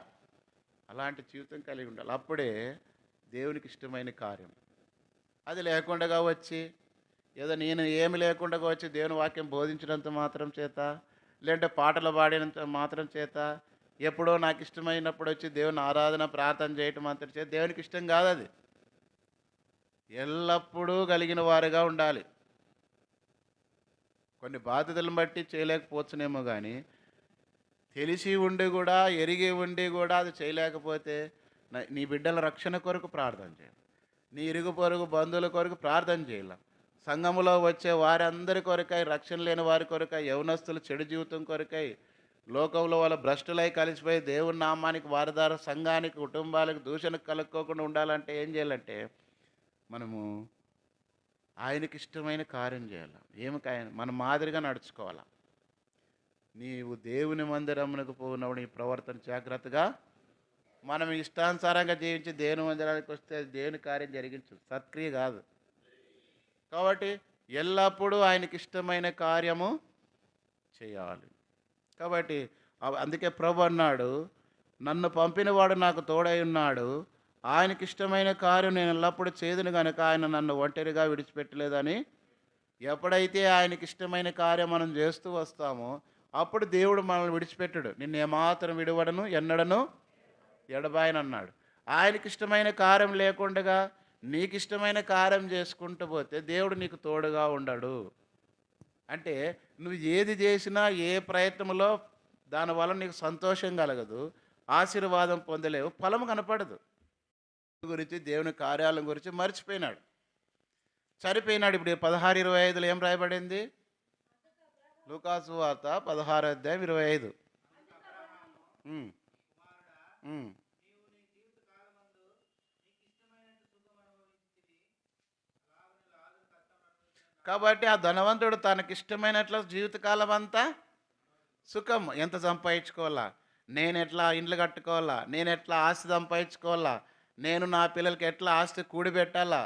అలాంటి జీవితం కలిగి ఉండాలి. అప్పుడే దేవునికి ఇష్టమైన కార్యం. అది లేకుండా వచ్చి ఏదో నేను ఏమి లేకుండా వచ్చి దేవుని వాక్యం బోధించినంత మాత్రం చేత, లేదంటే పాటలు పాడినంత మాత్రం చేత, ఎప్పుడో నాకు ఇష్టమైనప్పుడు వచ్చి దేవుని ఆరాధన ప్రార్థన చేయటం అంతటి చేత దేవునికి ఇష్టం కాదు. అది ఎల్లప్పుడూ కలిగిన వారుగా ఉండాలి. కొన్ని బాధ్యతలను బట్టి చేయలేకపోవచ్చునేమో కానీ, తెలిసి ఉండి కూడా, ఎరిగి ఉండి కూడా అది చేయలేకపోతే నీ బిడ్డల రక్షణ కొరకు ప్రార్థన చేయాలి, నీ ఇరుగు పొరుగు బంధువుల కొరకు ప్రార్థన చేయాలి, సంఘములో వచ్చే వారందరి కొరకై, రక్షణ లేని వారి కొరకై, యవనస్తులు చెడు జీవితం కొరకై, లోకంలో వాళ్ళ భ్రష్టులై కలిసిపోయి దేవుని నామానికి, వారి ద్వారా సంఘానికి, కుటుంబాలకు దూషణ కలుక్కోకుండా ఉండాలంటే ఏం చేయాలంటే మనము ఆయనకి ఇష్టమైన కార్యం చేయాలి. మన మాదిరిగా నడుచుకోవాలి. నీవు దేవుని మందిరమునకు పోయినప్పుడు నీ ప్రవర్తన జాగ్రత్తగా, మనం ఇష్టానుసారంగా జీవించి దేవుని మందిరానికి వస్తే దేవుని కార్యం జరిగించు, సత్క్రియ కాదు. కాబట్టి ఎల్లప్పుడూ ఆయనకి ఇష్టమైన కార్యము చేయాలి. కాబట్టి అందుకే ప్రభు అన్నాడు, నన్ను పంపినవాడు నాకు తోడై ఉన్నాడు, ఆయనకి ఇష్టమైన కార్యం నేను ఎల్లప్పుడూ చేదును గనుక ఆయన నన్ను ఒంటరిగా విడిచిపెట్టలేదని. ఎప్పుడైతే ఆయనకి ఇష్టమైన కార్యం మనం చేస్తూ వస్తామో అప్పుడు దేవుడు మనల్ని విడిచిపెట్టడు. నిన్ను ఏమాత్రం విడవడను ఎన్నడను ఎడబాయనన్నాడు. ఆయనకి ఇష్టమైన కార్యం లేకుండగా నీకు ఇష్టమైన కార్యం చేసుకుంటూ పోతే దేవుడు నీకు తోడుగా ఉండడు. అంటే నువ్వు ఏది చేసినా ఏ ప్రయత్నంలో దానివల్ల నీకు సంతోషం కలగదు, ఆశీర్వాదం పొందలేవు, ఫలం కనపడదు. గురించి దేవుని కార్యాల గురించి మర్చిపోయినాడు, చనిపోయినాడు. ఇప్పుడు 16:25 ఏం రాయబడింది? లూకాసు వార్త 16:25. ఉమ్, ఉమ్. కాబట్టి ఆ ధనవంతుడు తనకిష్టమైనట్లు జీవితకాలం అంతా సుఖం. ఎంత సంపాదించుకోవాలా, నేను ఎట్లా ఇండ్లు కట్టుకోవాలా, నేను ఎట్లా ఆస్తి సంపాదించుకోవాలా, నేను నా పిల్లలకి ఎట్లా ఆస్తి కూడిపెట్టాలా,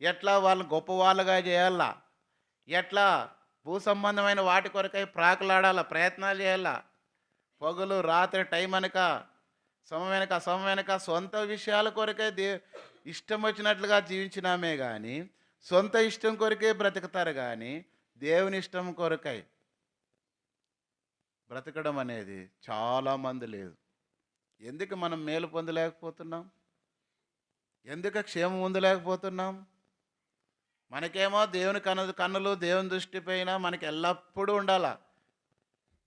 ఎట్లా వాళ్ళని గొప్పవాళ్ళుగా చేయాలా, ఎట్లా భూ సంబంధమైన వాటి కొరకై ప్రాకులాడాలా, ప్రయత్నాలు చేయాలా, పగలు రాత్రి టైం వెనక సమయం వెనక అసమయం వెనక సొంత విషయాల కొరకే ఇష్టం వచ్చినట్లుగా జీవించినామే కానీ సొంత ఇష్టం కొరకే బ్రతుకుతారు కానీ దేవుని ఇష్టం కొరకై బ్రతకడం అనేది చాలామంది లేదు. ఎందుకు మనం మేలు పొందలేకపోతున్నాం? ఎందుకు క్షేమం పొందలేకపోతున్నాం? మనకేమో దేవుని కన్నులు దేవుని దృష్టి పైన మనకి ఎల్లప్పుడూ ఉండాలా,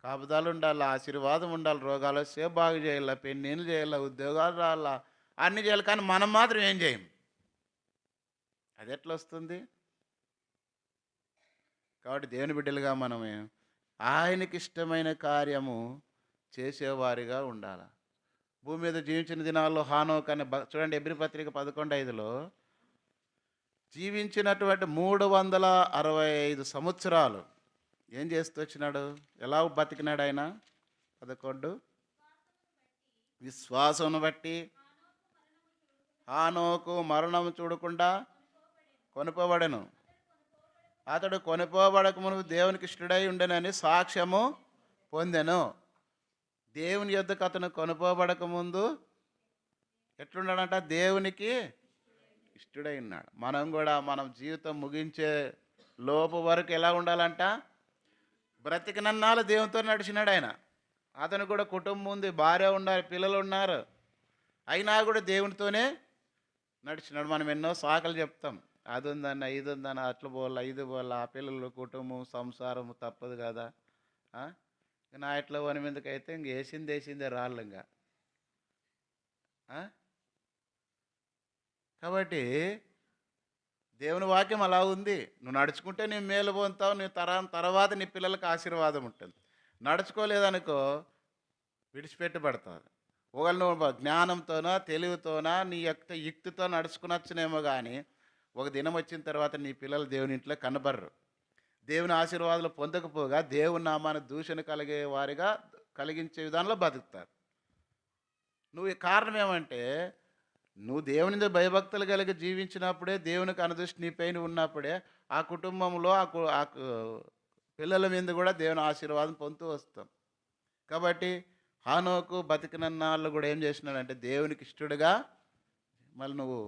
కాపుదాలు ఉండాలా, ఆశీర్వాదం ఉండాలి, రోగాలు వస్తే బాగు చేయాలా, పెళ్ళిళ్ళు చేయాలా, ఉద్యోగాలు రావాలా, అన్నీ చేయాలి. కానీ మనం మాత్రం ఏం చేయం. అది ఎట్లా వస్తుంది? కాబట్టి దేవుని బిడ్డలుగా మనమే ఆయనకి ఇష్టమైన కార్యము చేసేవారిగా ఉండాలి. భూమి మీద జీవించిన దినాల్లో హానోక్ అనే చూడండి, ఎబ్రీ పత్రిక 11:5లో జీవించినటువంటి 365 సంవత్సరాలు ఏం చేస్తూ వచ్చినాడు? ఎలా బతికినాడు ఆయన? 11 విశ్వాసం బట్టి హానోకు మరణం చూడకుండా కొనుకోబడెను. అతడు కొనుకోబడక మునుపు దేవునికి ఇష్టడై ఉండెనని సాక్ష్యము పొందెను. దేవుని యొద్దకు అతను కొనుకోబడక ముందు ఎట్లున్నాడంట? దేవునికి ఇష్టడై ఉన్నాడు. మనం కూడా మనం జీవితం ముగించే లోపు వరకు ఎలా ఉండాలంట? బ్రతికినన్నాళ్ళు దేవునితో నడిచినాడు ఆయన. అతను కూడా కుటుంబం ఉంది, భార్య ఉన్నారు, పిల్లలు ఉన్నారు, అయినా కూడా దేవునితోనే నడిచినాడు. మనం ఎన్నో సాకులు చెప్తాం, అది ఉందన్న ఇది ఉందన్న, అట్లా పోవాలా ఇది పోవాలా, ఆ పిల్లలు కుటుంబం సంసారం తప్పదు కదా. నా ఎట్లా వని మీదకైతే ఇంక వేసిందే రాళ్ళు ఇంకా. కాబట్టి దేవుని వాక్యం అలా ఉంది. నువ్వు నడుచుకుంటే నీ మేలు పొందుతావు, నీ తర్వాత నీ పిల్లలకు ఆశీర్వాదం ఉంటుంది. నడుచుకోలేదనుకో విడిచిపెట్టబడతావు. ఒకవేళ నువ్వు జ్ఞానంతోనో తెలివితోనో నీ యొక్క యుక్తితో నడుచుకునొచ్చునేమో కానీ ఒక దినం వచ్చిన తర్వాత నీ పిల్లలు దేవుని ఇంట్లో కనబడరు. దేవుని ఆశీర్వాదాలు పొందకపోగా దేవుని నామాన్ని దూషణ కలిగించే విధానంలో బతుకుతారు. నువ్వు కారణం ఏమంటే నువ్వు దేవుని భయభక్తులు కలిగి జీవించినప్పుడే, దేవునికి అనుదృష్టి నీ పైన ఉన్నప్పుడే ఆ కుటుంబంలో ఆ పిల్లల మీద కూడా దేవుని ఆశీర్వాదం పొందుతూ వస్తాం. కాబట్టి హానోకు బతికినన్నాళ్ళు కూడా ఏం చేసినాడంటే దేవునికి ఇష్టడుగా, మళ్ళీ నువ్వు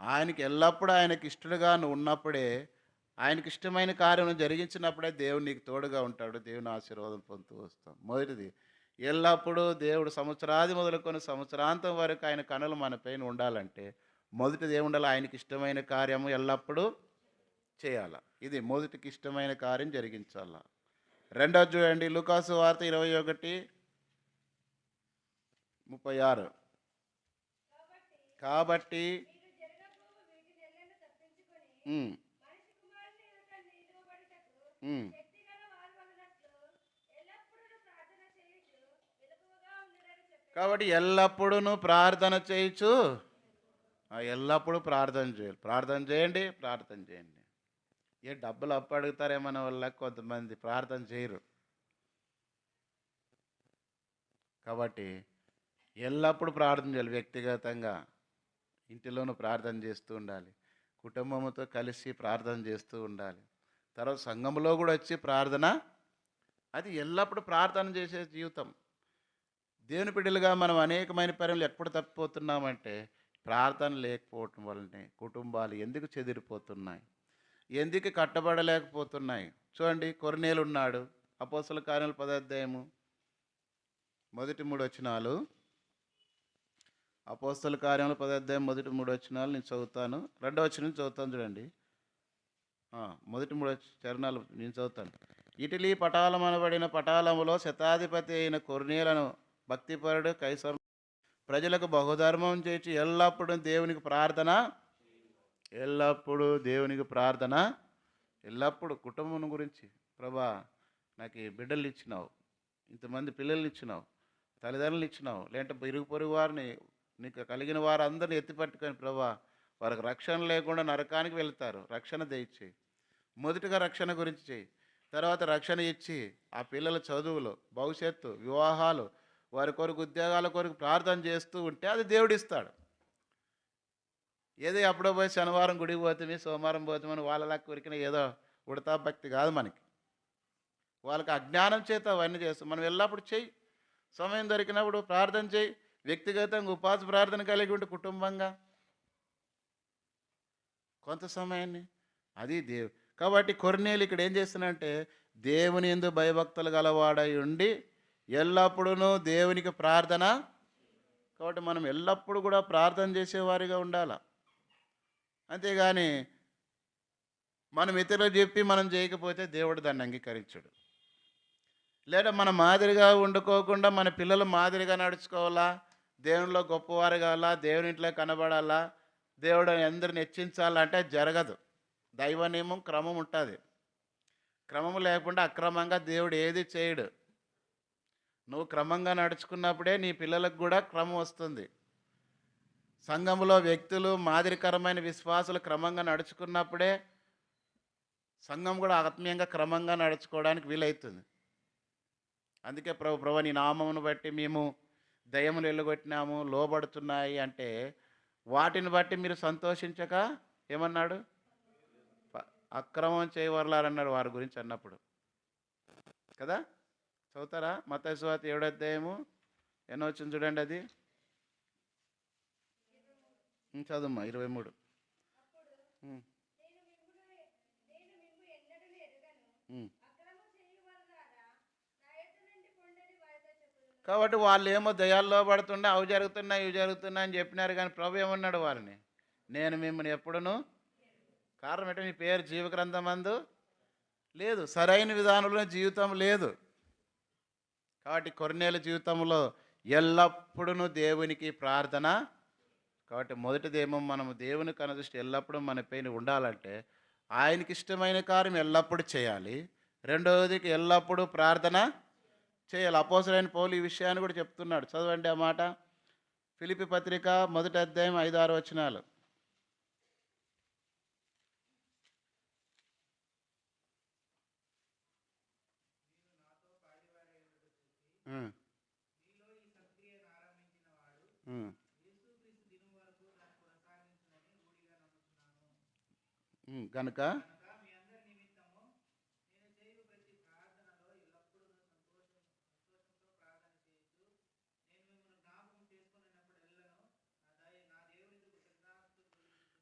ఆయనకి ఎల్లప్పుడూ ఆయనకి ఇష్టడుగా నువ్వు ఉన్నప్పుడే, ఆయనకి ఇష్టమైన కార్యం జరిగించినప్పుడే దేవుడు నీకు తోడుగా ఉంటాడు, దేవుని ఆశీర్వాదం పొందుతూ వస్తాం. మొదటిది, ఎల్లప్పుడూ దేవుడు సంవత్సరాది మొదలుకొని సంవత్సరాంతం వరకు ఆయన కనులు మన పైన ఉండాలంటే మొదటిది ఏముండాలి? ఆయనకి ఇష్టమైన కార్యము ఎల్లప్పుడూ చేయాల. ఇది మొదటికి ఇష్టమైన కార్యం జరిగించాల. రెండోది చూడండి, లూకాసు వార్త 21:36. కాబట్టి కాబట్టి ఎల్లప్పుడూ ప్రార్థన చేయొచ్చు, ఎల్లప్పుడూ ప్రార్థన చేయాలి. ప్రార్థన చేయండి, ప్రార్థన చేయండి. ఏ డబ్బులు అప్పు అడుగుతారేమన్న వల్ల కొంతమంది ప్రార్థన చేయరు. కాబట్టి ఎల్లప్పుడూ ప్రార్థన చేయాలి. వ్యక్తిగతంగా ఇంటిలోనూ ప్రార్థన చేస్తూ ఉండాలి. కుటుంబంతో కలిసి ప్రార్థన చేస్తూ ఉండాలి. తర్వాత సంఘంలో కూడా వచ్చి ప్రార్థన, అది ఎల్లప్పుడూ ప్రార్థన చేసే జీవితం. దేవుని బిడ్డలుగా మనం అనేకమైన పనులు ఎప్పుడు తప్పిపోతున్నామంటే ప్రార్థన లేకపోవటం వల్లనే కుటుంబాలు ఎందుకు చెదిరిపోతున్నాయి, ఎందుకు కట్టబడలేకపోతున్నాయి. చూడండి, కొర్నేలు ఉన్నాడు. అపోస్తల కార్యాలు 10వ అధ్యాయము మొదటి 3 వచనాలు. అపోస్తల కార్యాలు 10వ అధ్యాయం మొదటి 3 వచనాలు నేను చదువుతాను. 2వ వచనం నుంచి చదువుతాను చూడండి. మొదటి 3 చరణాలు నేను చదువుతాను. ఇటలీ పటాలం అనబడిన పటాలములో శతాధిపతి అయిన కొర్నేలను భక్తిపరుడు కైసరు ప్రజలకు బహుధర్మం చేసి ఎల్లప్పుడూ దేవునికి ప్రార్థన, ఎల్లప్పుడూ దేవునికి ప్రార్థన, ఎల్లప్పుడూ కుటుంబం గురించి. ప్రభా, నాకు ఈ బిడ్డలు ఇచ్చినావు, ఇంతమంది పిల్లల్ని ఇచ్చినావు, తల్లిదండ్రులు ఇచ్చినావు, లేదంటే ఇరుగు పొరుగు వారిని, నీకు కలిగిన వారందరిని ఎత్తిపట్టుకొని ప్రభా, వారికి రక్షణ లేకుండా నరకానికి వెళ్తారు, రక్షణ దయచేయి. మొదటిగా రక్షణ గురించి చేయి. తర్వాత రక్షణ ఇచ్చి ఆ పిల్లల చదువులు, భవిష్యత్తు, వివాహాలు, వారి కొరకు ఉద్యోగాల కొరకు ప్రార్థన చేస్తూ ఉంటే అది దేవుడిస్తాడు. ఏదో ఎప్పుడో పోయి శనివారం గుడికి పోతుంది, సోమవారం పోతామని వాళ్ళలా కొరికిన ఏదో ఉడతా భక్తి కాదు మనకి. వాళ్ళకి అజ్ఞానం చేత అవన్నీ చేస్తాం. మనం ఎల్లప్పుడు చెయ్యి, సమయం దొరికినప్పుడు ప్రార్థన చేయి. వ్యక్తిగతంగా ఉపవాస ప్రార్థన కలిగి ఉంటే కుటుంబంగా కొంత సమయాన్ని, అది కాబట్టి కొర్నేలు ఇక్కడ ఏం చేస్తున్నాడంటే దేవుని యందు భయభక్తులు గలవాడై ఉండి ఎల్లప్పుడూ దేవునికి ప్రార్థన. కాబట్టి మనం ఎల్లప్పుడూ కూడా ప్రార్థన చేసేవారిగా ఉండాలి. అంతేగాని మనం ఇతరులకు చెప్పి మనం చేయకపోతే దేవుడు దాన్ని అంగీకరించడు. లేదా మన మాదిరిగా వండుకోకుండా మన పిల్లలు మాదిరిగా నడుచుకోవాలా, దేవునిలో గొప్పవారు కావాలా, దేవుని ఇంట్లో కనబడాలా, దేవుడు అందరిని హెచ్చించాలంటే జరగదు. దైవ నియమం, క్రమం ఉంటుంది. క్రమం లేకుండా అక్రమంగా దేవుడు ఏది చేయడు. నువ్వు క్రమంగా నడుచుకున్నప్పుడే నీ పిల్లలకు కూడా క్రమం వస్తుంది. సంఘంలో వ్యక్తులు మాదిరికరమైన విశ్వాసులు క్రమంగా నడుచుకున్నప్పుడే సంఘం కూడా ఆత్మీయంగా క్రమంగా నడుచుకోవడానికి వీలవుతుంది. అందుకే ప్రభు నీ నామమును బట్టి మేము దయ్యములు వెళ్ళగొట్టినాము, లోబడుతున్నాయి అంటే వాటిని బట్టి మీరు సంతోషించక ఏమన్నాడు? అక్రమం చేయవర్లారన్నాడు వారి గురించి అన్నప్పుడు కదా. చదువుతారా? మత్తయి సువార్త 7వ అధ్యాయము ఎన్నో వచ్చింది చూడండి. అది చదువుమ్మా 23. కాబట్టి వాళ్ళు ఏమో దయాల్లో పడుతుండే అవి జరుగుతున్నాయి ఇవి జరుగుతున్నాయి అని చెప్పినారు. కానీ ప్రభు ఏమన్నాడు వారిని? నేను మిమ్మల్ని ఎప్పుడును, కారణం ఏంటంటే నీ పేరు జీవగ్రంథమందు లేదు, సరైన విధానంలో జీవితం లేదు. కాబట్టి కొర్నేలు జీవితంలో ఎల్లప్పుడూ దేవునికి ప్రార్థన. కాబట్టి మొదటిదేమో మనము దేవుని కనుదృష్టి ఎల్లప్పుడూ మన పైన ఉండాలంటే ఆయనకి ఇష్టమైన కార్యం ఎల్లప్పుడూ చేయాలి. రెండవదికి ఎల్లప్పుడూ ప్రార్థన చేయాలి. అపోస్తలుడైన పౌలు ఈ విషయాన్ని కూడా చెప్తున్నాడు. చదవండి ఆ మాట. ఫిలిప్పీ పత్రిక 1వ అధ్యాయం 5-6 వచనాలు. కనుక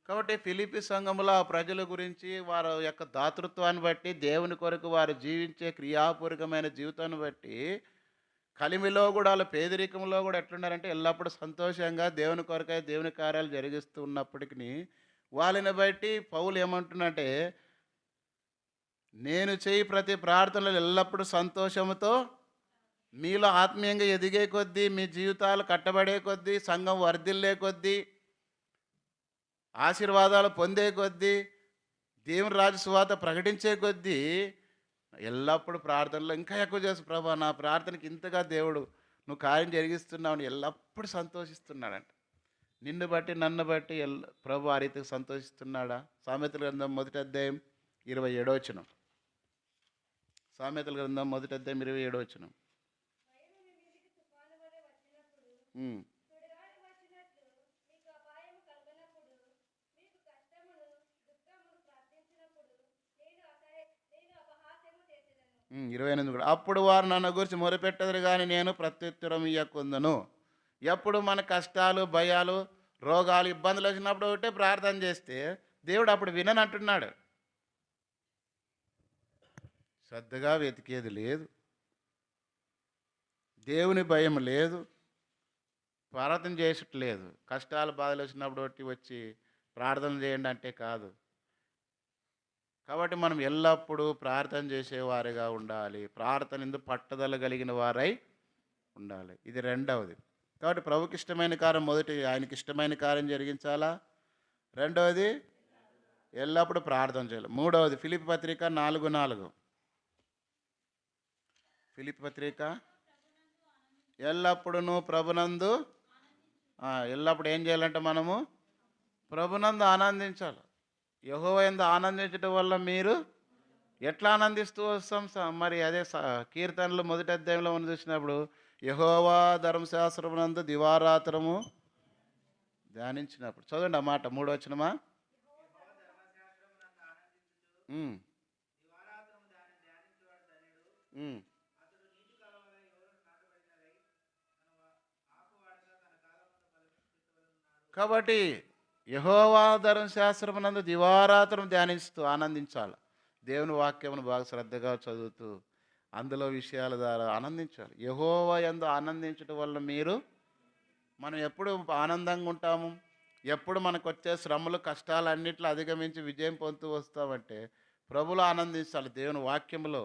కాబట్టి ఫిలిప్పీ సంఘములో ఆ ప్రజల గురించి వారి యొక్క దాతృత్వాన్ని బట్టి దేవుని కొరకు వారు జీవించే క్రియాపూర్వకమైన జీవితాన్ని బట్టి కలిమిలో కూడా వాళ్ళ పేదరికంలో కూడా ఎట్లున్నారంటే ఎల్లప్పుడూ సంతోషంగా దేవుని కొరకై దేవుని కార్యాలు జరిగిస్తూ ఉన్నప్పటికీ వాళ్ళని బట్టి పౌలు ఏమంటున్నంటే నేను చేయి ప్రతి ప్రార్థనలు ఎల్లప్పుడూ సంతోషంతో మీలో ఆత్మీయంగా ఎదిగే కొద్దీ, మీ జీవితాలు కట్టబడే కొద్దీ, సంఘం వర్ధిల్లే కొద్దీ, ఆశీర్వాదాలు పొందే కొద్దీ, దేవుని రాజు సువార్త ప్రకటించే కొద్దీ ఎల్లప్పుడూ ప్రార్థనలో ఇంకా ఎక్కువ చేసు ప్రభా నా ప్రార్థనకి ఇంతగా దేవుడు నువ్వు కార్యం జరిగిస్తున్నావు ఎల్లప్పుడూ సంతోషిస్తున్నాడంట. నిన్ను బట్టి నన్ను బట్టి ప్రభు ఆ రీతికి సంతోషిస్తున్నాడా? సామెతల గ్రంథం 1వ అధ్యాయం 27వ వచనం. సామెతల గ్రంథం 1వ అధ్యాయం 27వ వచనం. 28 కూడా. అప్పుడు వారు నన్ను గురించి మొరపెట్టదురు కానీ నేను ప్రత్యుత్తరం ఇయ్యకుందును. ఎప్పుడు మన కష్టాలు, భయాలు, రోగాలు, ఇబ్బందులు వచ్చినప్పుడు ఒకటే ప్రార్థన చేస్తే దేవుడు అప్పుడు విననంటున్నాడు. శ్రద్ధగా వెతికేది లేదు, దేవుని భయం లేదు, ప్రార్థన చేసట్లేదు. కష్టాలు, బాధలు వచ్చినప్పుడు ఒకటి వచ్చి ప్రార్థన చేయండి అంటే కాదు. కాబట్టి మనం ఎల్లప్పుడూ ప్రార్థన చేసేవారిగా ఉండాలి. ప్రార్థన ఎందు పట్టుదల కలిగిన వారై ఉండాలి. ఇది రెండవది. కాబట్టి ప్రభుకి ఇష్టమైన కార్యం మొదటి ఆయనకి ఇష్టమైన కార్యం జరిగించాలా. రెండవది ఎల్లప్పుడూ ప్రార్థన చేయాలి. మూడవది ఫిలిప్పీ పత్రిక 4:4. ఫిలిప్పీ పత్రిక ఎల్లప్పుడూ ప్రభునందు ఎల్లప్పుడు ఏం చేయాలంటే మనము ప్రభునందు ఆనందించాలి. యెహోవా యందు ఆనందించడం వల్ల మీరు ఎట్లా ఆనందిస్తూ వస్తాం? మరి అదే కీర్తనలు మొదటి అధ్యాయంలో మనం చూసినప్పుడు యెహోవా ధర్మశాస్త్రమునందు దివారాత్రము ధ్యానించినప్పుడు చదవండి ఆ మాట 3వ వచనమా. ఉమ్, ఉమ్. కాబట్టి యెహోవా ధర్మశాస్త్రమునందు దివారాత్రం ధ్యానిస్తూ ఆనందించాలి. దేవుని వాక్యమును బాగా శ్రద్ధగా చదువుతూ అందులో విషయాల ద్వారా ఆనందించాలి. యెహోవా యందు ఆనందించడం వల్ల మనం ఎప్పుడు ఆనందంగా ఉంటాము? ఎప్పుడు మనకు వచ్చే శ్రమలు, కష్టాలు అన్నిట్లో అధిగమించి విజయం పొందుతూ వస్తామంటే ప్రభువులో ఆనందించాలి. దేవుని వాక్యములో,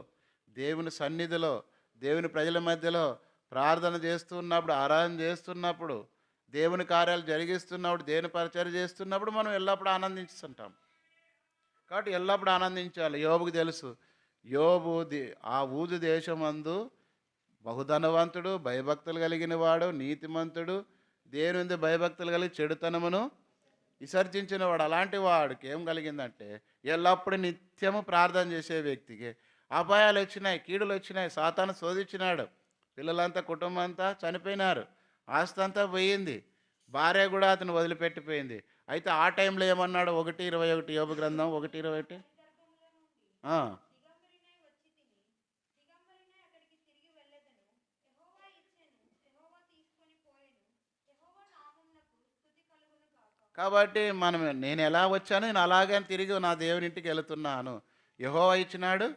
దేవుని సన్నిధిలో, దేవుని ప్రజల మధ్యలో ప్రార్థన చేస్తున్నప్పుడు, ఆరాధన చేస్తున్నప్పుడు, దేవుని కార్యాలు జరిగిస్తున్నప్పుడు, దేవుని పరిచర్య చేస్తున్నప్పుడు మనం ఎల్లప్పుడూ ఆనందిస్తుంటాం. కాబట్టి ఎల్లప్పుడూ ఆనందించాలి. యోబుకు తెలుసు, యోబు ఆ ఊజు దేశమందు బహుధనవంతుడు, భయభక్తులు కలిగిన వాడు, నీతిమంతుడు, దేవుని యందు భయభక్తులు కలిగి చెడుతనమును విసర్జించిన వాడు. అలాంటి వాడికి ఏం కలిగిందంటే ఎల్లప్పుడూ నిత్యము ప్రార్థన చేసే వ్యక్తికి అపాయాలు వచ్చినాయి, కీడులు వచ్చినాయి, సాతాను శోధించినాడు, పిల్లలంతా, కుటుంబం అంతా చనిపోయినారు, ఆస్తి అంతా పోయింది, భార్య కూడా అతను వదిలిపెట్టిపోయింది. అయితే ఆ టైంలో ఏమన్నాడు? 1:21 యోబు గ్రంథం 1:21. కాబట్టి నేను ఎలా వచ్చాను, నేను అలాగే తిరిగి నా దేవుని ఇంటికి వెళుతున్నాను. యెహోవా ఇచ్చినాడు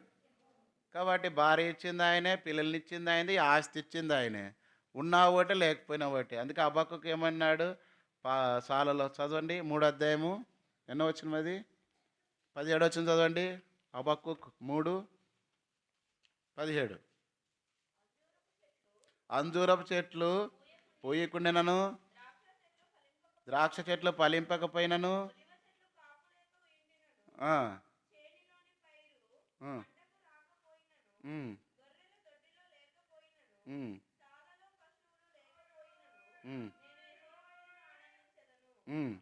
కాబట్టి భార్య ఇచ్చింది ఆయనే, పిల్లల్ని ఇచ్చింది ఆయనది, ఆస్తి ఇచ్చింది ఆయనే. ఉన్నా ఒకటి, లేకపోయినా ఒకటి. అందుకే హబక్కూకు ఏమన్నాడు? సాలలో చదవండి 3వ అధ్యాయము ఎన్నో వచనం అది? 17 వచనం చదవండి. హబక్కూకు 3:17. అంజూరపు చెట్లు పోయకుండానను, ద్రాక్ష చెట్లు ఫలింపకపోయినను, ఆ, ఆ, ఉమ్, ఉమ్, ఉమ్, ఉమ్.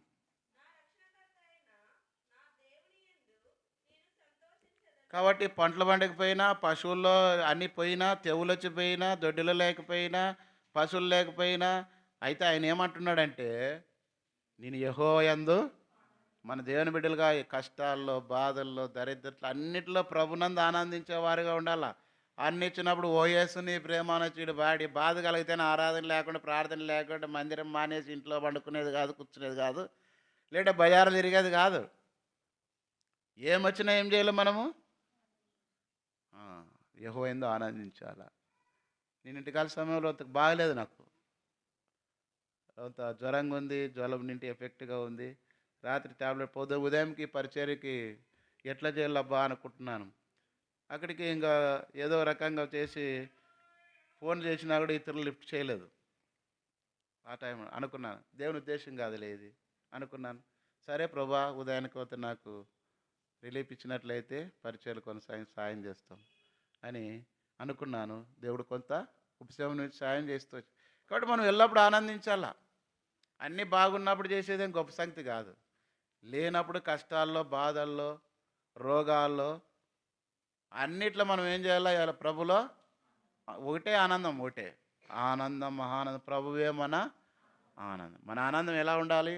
కాబట్టి పంటలు పండకపోయినా, పశువుల్లో అన్నీ పోయినా, తెగులు వచ్చి పోయినా, దొడ్డిలో లేకపోయినా, పశువులు లేకపోయినా, అయితే ఆయన ఏమంటున్నాడంటే నేను యెహోవా యందు, మన దేవుని బిడ్డలుగా ఈ కష్టాల్లో, బాధల్లో, దరిద్రతలు అన్నిటిలో ప్రభునందు ఆనందించేవారుగా ఉండాలా. అన్ని ఇచ్చినప్పుడు ఓయేసుని ప్రేమానచుడు బాడి బాధ కలిగితేనే ఆరాధన లేకుండా, ప్రార్థన లేకుండా మందిరం మానేసి ఇంట్లో పండుకునేది కాదు, కూర్చునేది కాదు, లేదా బజారు తిరిగేది కాదు. ఏమొచ్చినా ఏం చేయాలి మనము? యెహోవా యందు ఆనందించాలా. నేను ఇంటికాల సమయంలో బాగలేదు, నాకు అంత జ్వరంగా ఉంది, జ్వరం నింటి ఎఫెక్ట్గా ఉంది. రాత్రి ట్యాబ్లెట్ ఉదయంకి పరిచర్యకి ఎట్లా చేయాలబ్బా అనుకుంటున్నాను. అక్కడికి ఇంకా ఏదో రకంగా చేసి ఫోన్ చేసినా కూడా ఇతరులు లిఫ్ట్ చేయలేదు. ఆ టైం అనుకున్నాను దేవుని ఉద్దేశం కాదులే ఇది అనుకున్నాను. సరే ప్రభా, ఉదయానికి పోతే నాకు రిలీఫ్ ఇచ్చినట్లయితే పరిచయాలు సాయం చేస్తాం అని అనుకున్నాను. దేవుడు కొంత ఉపశమనం నుంచి సాయం చేస్తూ. కాబట్టి మనం ఎల్లప్పుడూ ఆనందించాలా. అన్నీ బాగున్నప్పుడు చేసేదేం గొప్ప సంగతి కాదు. లేనప్పుడు కష్టాల్లో, బాధల్లో, రోగాల్లో అన్నిట్లో మనం ఏం చేయాలి? ప్రభులో ఒకటే ఆనందం, ఒకటే ఆనందం, మహానందం. ప్రభువే మన ఆనందం. మన ఆనందం ఎలా ఉండాలి?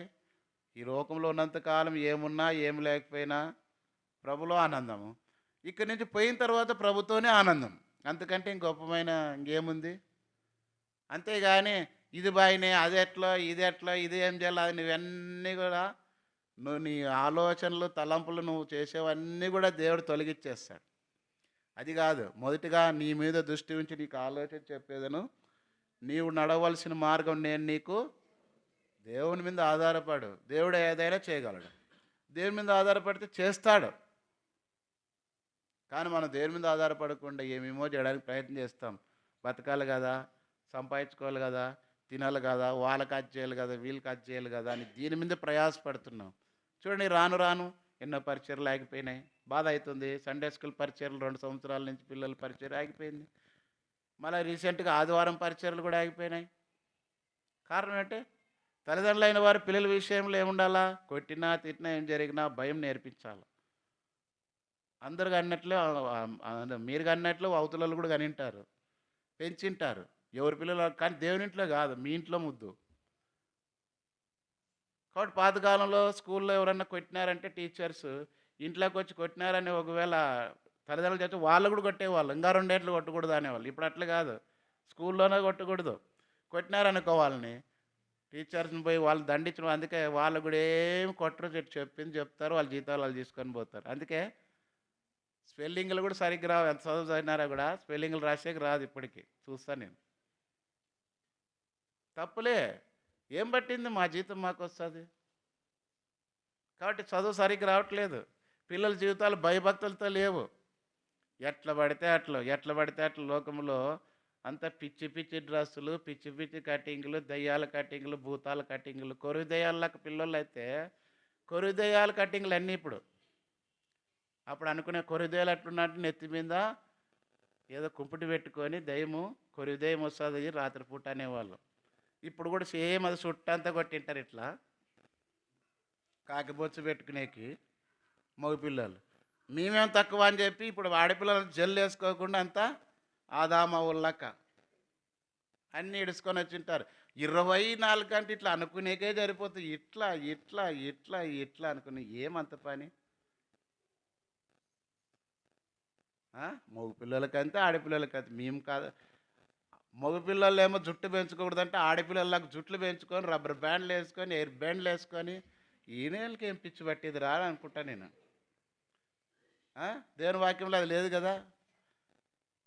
ఈ లోకంలో ఉన్నంతకాలం ఏమున్నా ఏమి లేకపోయినా ప్రభులో ఆనందము. ఇక్కడి నుంచి పోయిన తర్వాత ప్రభుతోనే ఆనందం. అంతకంటే గొప్పమైన ఇంకేముంది? అంతేగాని ఇది బాయినే, అది ఎట్లా, ఇది ఎట్లా, ఇది ఏం చేయాలి, అది నువ్వన్నీ కూడా నువ్వు నీ ఆలోచనలు, తలంపులు నువ్వు చేసేవన్నీ కూడా దేవుడు తొలగిచ్చేస్తాడు. అది కాదు, మొదటిగా నీ మీద దృష్టి ఉంచి నీకు ఆలోచన చెప్పేదను, నీవు నడవలసిన మార్గం నేను నీకు. దేవుని మీద ఆధారపడు. దేవుడు ఏదైనా చేయగలడు. దేవుని మీద ఆధారపడితే చేస్తాడు. కానీ మనం దేవుని మీద ఆధారపడకుండా ఏమేమో చేయడానికి ప్రయత్నం చేస్తాం. బతకాలి కదా, సంపాదించుకోవాలి కదా, తినాలి కదా, వాళ్ళకి అది చేయాలి కదా, వీళ్ళకి అది చేయాలి కదా అని దీని మీద ప్రయాసపడుతున్నాం. చూడండి, రాను రాను ఎన్నో పరిచయలు ఆగిపోయినాయి. బాధ అవుతుంది. సండే స్కూల్ పరిచయలు 2 సంవత్సరాల నుంచి పిల్లల పరిచయం ఆగిపోయింది. మళ్ళీ రీసెంట్గా ఆదివారం పరిచయలు కూడా ఆగిపోయినాయి. కారణం ఏంటి? తల్లిదండ్రులైన వారు పిల్లల విషయంలో ఏముండాలా? కొట్టినా తిట్టినా ఏం జరిగినా భయం నేర్పించాలి. అందరు కన్నట్లు మీరు కన్నట్లు అవతలలో కూడా కనింటారు, పెంచింటారు. ఎవరి పిల్లలు కానీ దేవుని ఇంట్లో కాదు, మీ ఇంట్లో ముద్దు. కాబట్టి పాతకాలంలో స్కూల్లో ఎవరన్నా కొట్టినారంటే టీచర్స్ ఇంట్లోకి వచ్చి కొట్టినారని ఒకవేళ తల్లిదండ్రులు చేస్తే వాళ్ళు కూడా కొట్టేవాళ్ళు. ఇంకా 2 ఏళ్ళు కొట్టకూడదు అనేవాళ్ళు. ఇప్పుడు అట్లా కాదు, స్కూల్లోనే కొట్టకూడదు. కొట్టినారనుకో వాళ్ళని, టీచర్స్ని పోయి వాళ్ళు దండించడం. అందుకే వాళ్ళు కూడా ఏం కొట్టరు, చెప్పింది చెప్తారు, వాళ్ళ జీతాలు వాళ్ళు తీసుకొని పోతారు. అందుకే స్పెల్లింగ్లు కూడా సరిగ్గా రావు. ఎంత చదువు చదివినారా కూడా స్పెల్లింగ్లు రాసేకి రాదు. ఇప్పటికీ చూస్తాను నేను. తప్పులే. ఏం పట్టింది? మా జీతం మాకు వస్తుంది. కాబట్టి చదువు సరిగ్గా రావట్లేదు. పిల్లల జీవితాలు భయభక్తులతో లేవు. ఎట్లా పడితే అట్లా లోకంలో అంత పిచ్చి పిచ్చి డ్రెస్సులు, పిచ్చి పిచ్చి కటింగ్లు, దయ్యాల కటింగ్లు, భూతాల కటింగ్లు. కొరువు దయ్యాలకు పిల్లలు అయితే కొరువు దయ్యాల కటింగ్లు అన్నీ ఇప్పుడు. అప్పుడు అనుకునే కొరువు దయ్యాలు ఎట్లున్నట్టు నెత్తి మీద ఏదో కుంపుటి పెట్టుకొని దయ్యము, కొరువు దయ్యం వస్తుంది రాత్రిపూట అనేవాళ్ళు. ఇప్పుడు కూడా సేమ్ అది చుట్టంతా కొట్టింటారు ఇట్లా కాకిబొచ్చు పెట్టుకునేకి మగపిల్లలు. మేమేం తక్కువ అని చెప్పి ఇప్పుడు ఆడపిల్లలు జల్లు వేసుకోకుండా అంతా ఆదామ ఉల్లక అన్నీ ఇడుచుకొని వచ్చింటారు. 24 గంటలు ఇట్లా అనుకునేకే సరిపోతుంది. ఇట్లా ఇట్లా ఇట్లా ఇట్లా అనుకుని ఏమంత పని? మగపిల్లలకంతే ఆడపిల్లలకంతే. మేము కాదు, మగపిల్లలు ఏమో జుట్టు పెంచుకోకూడదంటే ఆడపిల్లలకు జుట్లు పెంచుకొని రబ్బర్ బ్యాండ్లు వేసుకొని ఎయిర్ బ్యాండ్లు వేసుకొని ఈయనకి ఏం పిచ్చి పట్టేది రా అనుకుంటా నేను. దేవుని వాక్యంలో అది లేదు కదా.